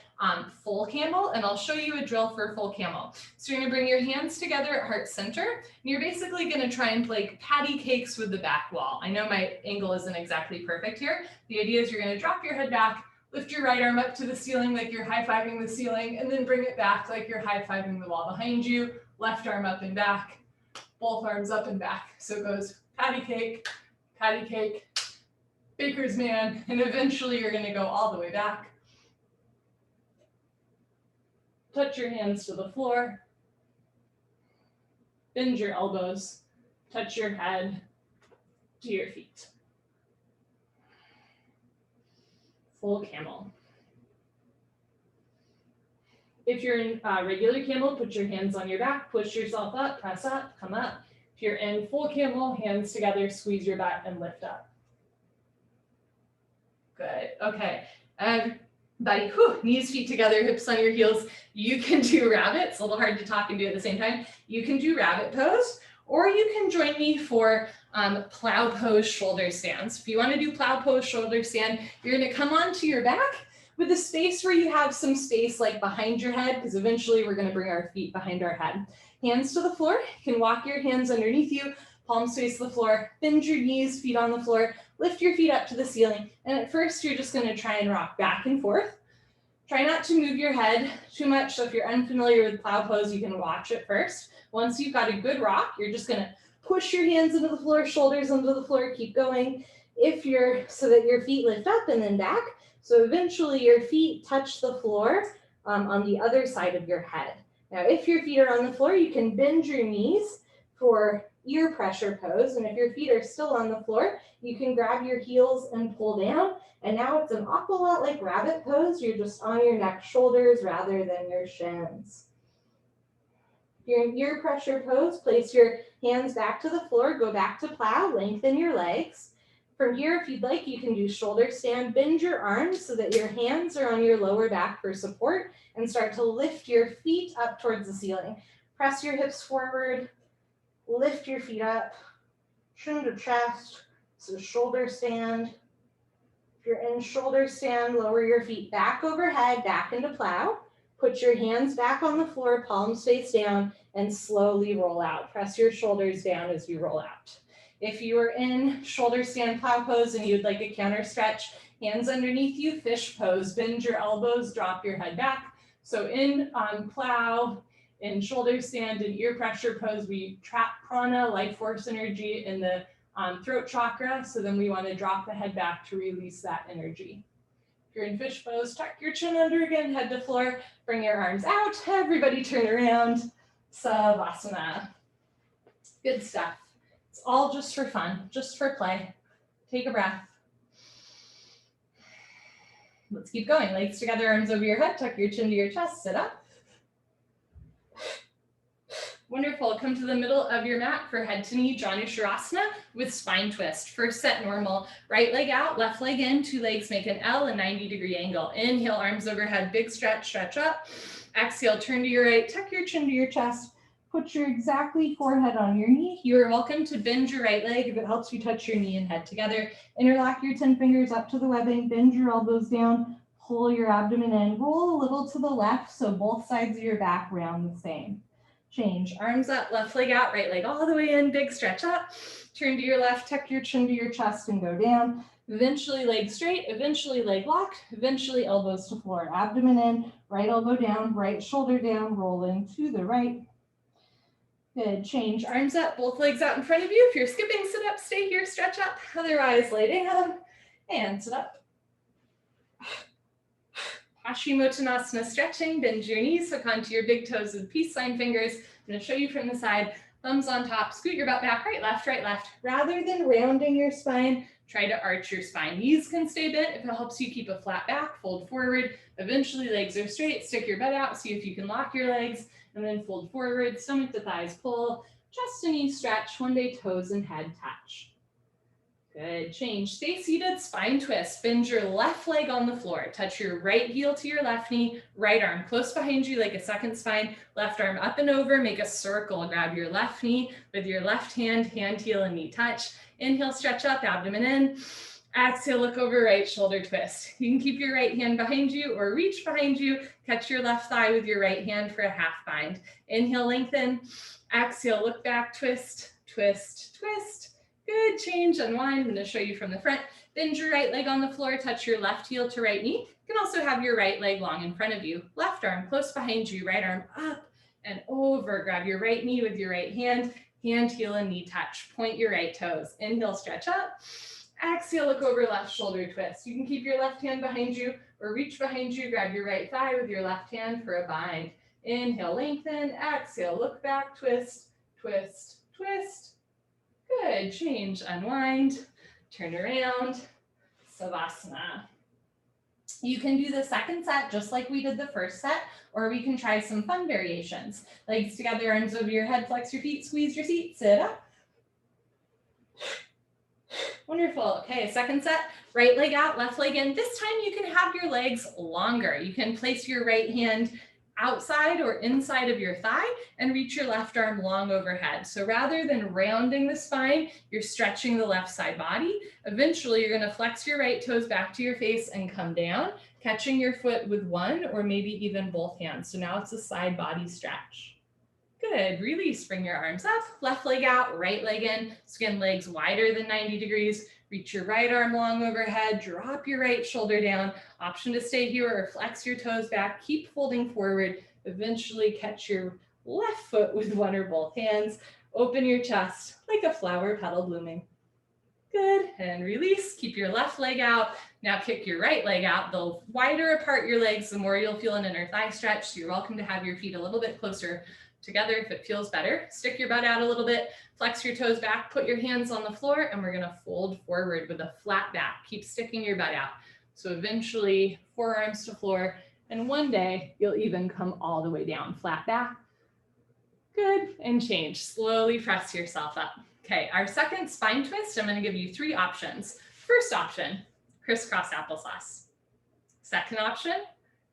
full camel, and I'll show you a drill for full camel. So you're gonna bring your hands together at heart center, and you're basically gonna try and play patty cakes with the back wall. I know my angle isn't exactly perfect here. The idea is you're gonna drop your head back, lift your right arm up to the ceiling like you're high-fiving the ceiling, and then bring it back like you're high-fiving the wall behind you. Left arm up and back, both arms up and back. So it goes patty cake, baker's man, and eventually you're gonna go all the way back. Touch your hands to the floor. Bend your elbows, touch your head to your feet. Full camel. If you're in regular camel, put your hands on your back, push yourself up, press up, come up. If you're in full camel, hands together, squeeze your butt and lift up. Good, okay. Buddy, knees, feet together, hips on your heels. You can do rabbit. It's a little hard to talk and do at the same time. You can do rabbit pose, or you can join me for plow pose shoulder stands. If you want to do plow pose shoulder stand, you're going to come onto your back with a space where you have some space like behind your head, because eventually we're going to bring our feet behind our head. Hands to the floor. You can walk your hands underneath you, palms face the floor, bend your knees, feet on the floor, lift your feet up to the ceiling. And at first, you're just going to try and rock back and forth. Try not to move your head too much. So if you're unfamiliar with plow pose, you can watch it first. Once you've got a good rock, you're just going to push your hands into the floor, shoulders into the floor, keep going. So that your feet lift up and then back. So eventually your feet touch the floor on the other side of your head. Now, if your feet are on the floor, you can bend your knees for ear pressure pose. And if your feet are still on the floor, you can grab your heels and pull down. And now it's an awful lot like rabbit pose. You're just on your neck, shoulders rather than your shins. If you're in ear pressure pose, place your hands back to the floor, go back to plow, lengthen your legs. From here, if you'd like, you can do shoulder stand, bend your arms so that your hands are on your lower back for support, and start to lift your feet up towards the ceiling. Press your hips forward, lift your feet up, chin to chest, so shoulder stand. If you're in shoulder stand, lower your feet back overhead, back into plow. Put your hands back on the floor, palms face down, and slowly roll out. Press your shoulders down as you roll out. If you are in shoulder stand plow pose and you'd like a counter stretch, hands underneath you, fish pose, bend your elbows, drop your head back. So in plow, in shoulder stand, and ear pressure pose, we trap prana, life force energy in the throat chakra. So then we want to drop the head back to release that energy. If you're in fish pose, tuck your chin under again, head to floor, bring your arms out. Everybody turn around. Savasana. Good stuff. It's all just for fun, just for play. Take a breath. Let's keep going. Legs together, arms over your head, tuck your chin to your chest, sit up. Wonderful. Come to the middle of your mat for head to knee Janushirasana with spine twist. First set normal. Right leg out, left leg in, two legs make an L, a 90-degree angle. Inhale, arms overhead, big stretch, stretch up. Exhale, turn to your right, tuck your chin to your chest. Put your exactly forehead on your knee. You are welcome to bend your right leg if it helps you touch your knee and head together. Interlock your 10 fingers up to the webbing, bend your elbows down, pull your abdomen in, roll a little to the left so both sides of your back round the same. Change, arms up, left leg out, right leg all the way in, big stretch up. Turn to your left, tuck your chin to your chest and go down. Eventually leg straight, eventually leg locked, eventually elbows to floor, abdomen in, right elbow down, right shoulder down, roll in to the right. Good, change, arms up, both legs out in front of you. If you're skipping, sit up, stay here, stretch up. Otherwise, lay down and sit up. Paschimottanasana stretching, bend your knees, hook onto your big toes with peace sign fingers. I'm gonna show you from the side, thumbs on top, scoot your butt back, right, left, right, left. Rather than rounding your spine, try to arch your spine. Knees can stay bent if it helps you keep a flat back, fold forward. Eventually legs are straight, stick your butt out, see if you can lock your legs. and then fold forward, stomach to thighs pull, chest and knees stretch, one day toes and head touch. Good, change. Stay seated, spine twist. Bend your left leg on the floor. Touch your right heel to your left knee, right arm close behind you like a second spine, left arm up and over, make a circle. Grab your left knee with your left hand, hand, heel, and knee touch. Inhale, stretch up, abdomen in. Exhale, look over, right shoulder twist. You can keep your right hand behind you or reach behind you. Catch your left thigh with your right hand for a half bind. Inhale, lengthen. Exhale, look back, twist, twist, twist. Good, change, unwind. I'm going to show you from the front. Bend your right leg on the floor, touch your left heel to right knee. You can also have your right leg long in front of you. Left arm close behind you, right arm up and over. Grab your right knee with your right hand, hand, heel, and knee touch. Point your right toes. Inhale, stretch up. Exhale, look over, left shoulder twist. You can keep your left hand behind you or reach behind you. Grab your right thigh with your left hand for a bind. Inhale, lengthen. Exhale, look back, twist, twist, twist. Good, change, unwind, turn around, Savasana. You can do the second set just like we did the first set, or we can try some fun variations. Legs together, arms over your head, flex your feet, squeeze your seat, sit up. Wonderful. Okay, second set, right leg out, left leg in. This time you can have your legs longer. You can place your right hand outside or inside of your thigh and reach your left arm long overhead. So rather than rounding the spine, you're stretching the left side body. Eventually, you're going to flex your right toes back to your face and come down, catching your foot with one or maybe even both hands. So now it's a side body stretch. Good, release, bring your arms up, left leg out, right leg in, skin legs wider than 90 degrees, reach your right arm long overhead, drop your right shoulder down, option to stay here or flex your toes back, keep folding forward, eventually catch your left foot with one or both hands, open your chest like a flower petal blooming. Good, and release, keep your left leg out, now kick your right leg out. The wider apart your legs, the more you'll feel an inner thigh stretch, so you're welcome to have your feet a little bit closer together if it feels better. Stick your butt out a little bit, flex your toes back, put your hands on the floor, and we're gonna fold forward with a flat back. Keep sticking your butt out. So eventually, forearms to floor, and one day you'll even come all the way down, flat back. Good, and change. Slowly press yourself up. Okay, our second spine twist, I'm gonna give you three options. First option, crisscross applesauce. Second option,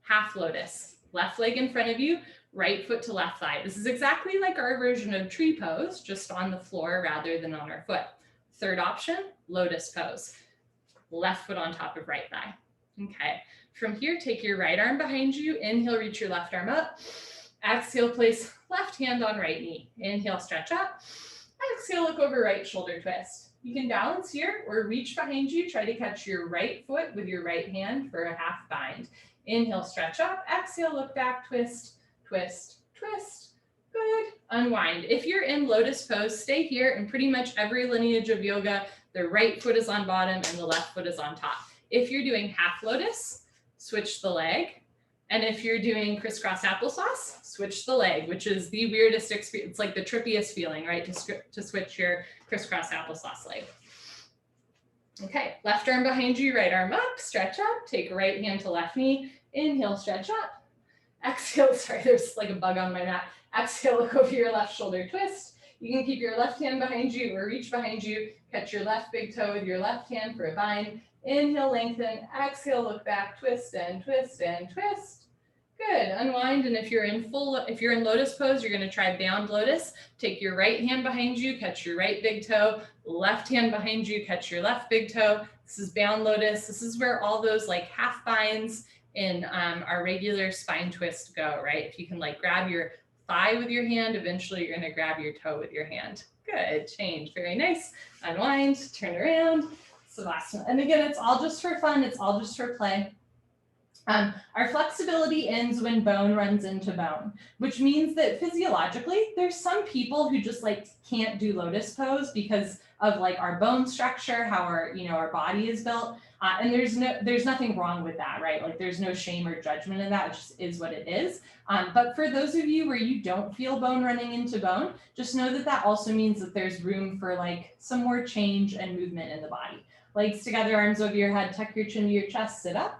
half lotus. Left leg in front of you, right foot to left thigh. This is exactly like our version of tree pose, just on the floor rather than on our foot. Third option, lotus pose. Left foot on top of right thigh. Okay, from here, take your right arm behind you. Inhale, reach your left arm up. Exhale, place left hand on right knee. Inhale, stretch up. Exhale, look over, right shoulder twist. You can balance here or reach behind you. Try to catch your right foot with your right hand for a half bind. Inhale, stretch up. Exhale, look back, twist, twist, twist. Good. Unwind. If you're in lotus pose, stay here. And pretty much every lineage of yoga, the right foot is on bottom and the left foot is on top. If you're doing half lotus, switch the leg. And if you're doing crisscross applesauce, switch the leg, which is the weirdest experience. It's like the trippiest feeling, right? To switch your crisscross applesauce leg. Okay, left arm behind you, right arm up, stretch up, take right hand to left knee, inhale, stretch up. Exhale, sorry, there's like a bug on my mat. Exhale, look over your left shoulder twist. You can keep your left hand behind you or reach behind you. Catch your left big toe with your left hand for a bind. Inhale, lengthen. Exhale, look back, twist and twist and twist. Good, unwind. And if you're in lotus pose, you're gonna try bound lotus. Take your right hand behind you, catch your right big toe. Left hand behind you, catch your left big toe. This is bound lotus. This is where all those like half binds in our regular spine twist go, right? If you can like grab your thigh with your hand, eventually you're gonna grab your toe with your hand. Good, change, very nice. Unwind, turn around, Savasana. And again, it's all just for fun, it's all just for play. Our flexibility ends when bone runs into bone, which means that physiologically, there's some people who just like can't do lotus pose because of like our bone structure, how our body is built. And there's nothing wrong with that, right? Like there's no shame or judgment in that. It just is what it is. But for those of you where you don't feel bone running into bone, just know that that also means that there's room for like some more change and movement in the body. Legs together, arms over your head, tuck your chin to your chest, sit up.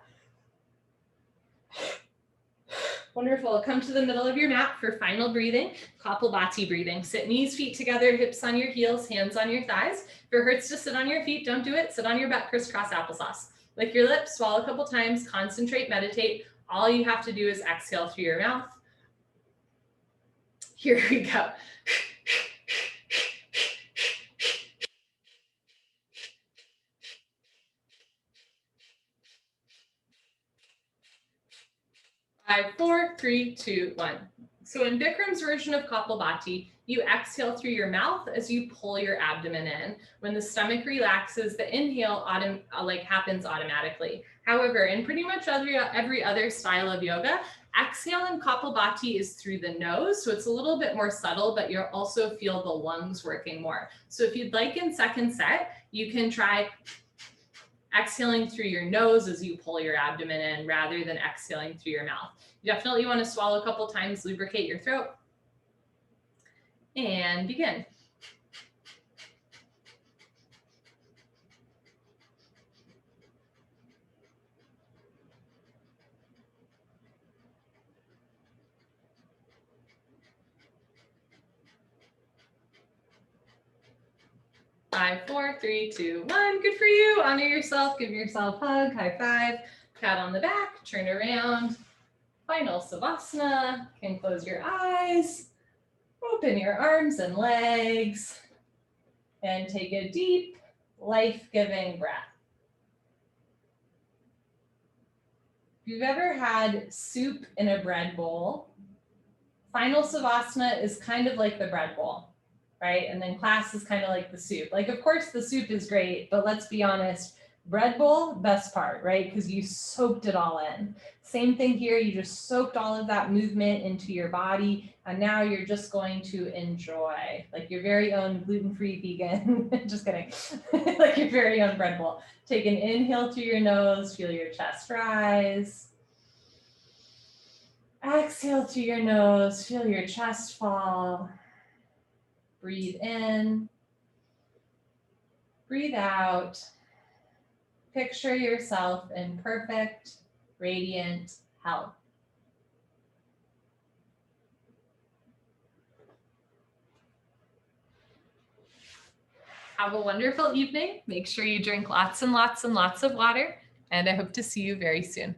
Wonderful. Come to the middle of your mat for final breathing, Kapalabhati breathing. Sit knees, feet together, hips on your heels, hands on your thighs. If it hurts to sit on your feet, don't do it. Sit on your butt, crisscross applesauce. Lick your lips, swallow a couple times, concentrate, meditate. All you have to do is exhale through your mouth. Here we go. 5, 4, 3, 2, 1. So in Bikram's version of Kapalabhati, you exhale through your mouth as you pull your abdomen in. When the stomach relaxes, the inhale happens automatically. However, in pretty much every other style of yoga, exhale in Kapalabhati is through the nose, so it's a little bit more subtle, but you'll also feel the lungs working more. So if you'd like in second set, you can try exhaling through your nose as you pull your abdomen in rather than exhaling through your mouth. You definitely want to swallow a couple times, lubricate your throat, and begin. Five, 4, 3, 2, 1. Good for you. Honor yourself. Give yourself a hug, high five, pat on the back, turn around. Final Savasana. Can close your eyes, open your arms and legs, and take a deep, life-giving breath. If you've ever had soup in a bread bowl, Final Savasana is kind of like the bread bowl, right? And then class is kind of like the soup. Like, of course, the soup is great, but let's be honest, bread bowl, best part, right? Because you soaked it all in. Same thing here, you just soaked all of that movement into your body, and now you're just going to enjoy, like your very own gluten-free vegan, just kidding, like your very own bread bowl. Take an inhale through your nose, feel your chest rise. Exhale through your nose, feel your chest fall. Breathe in, breathe out. Picture yourself in perfect, radiant health. Have a wonderful evening. Make sure you drink lots and lots and lots of water, and I hope to see you very soon.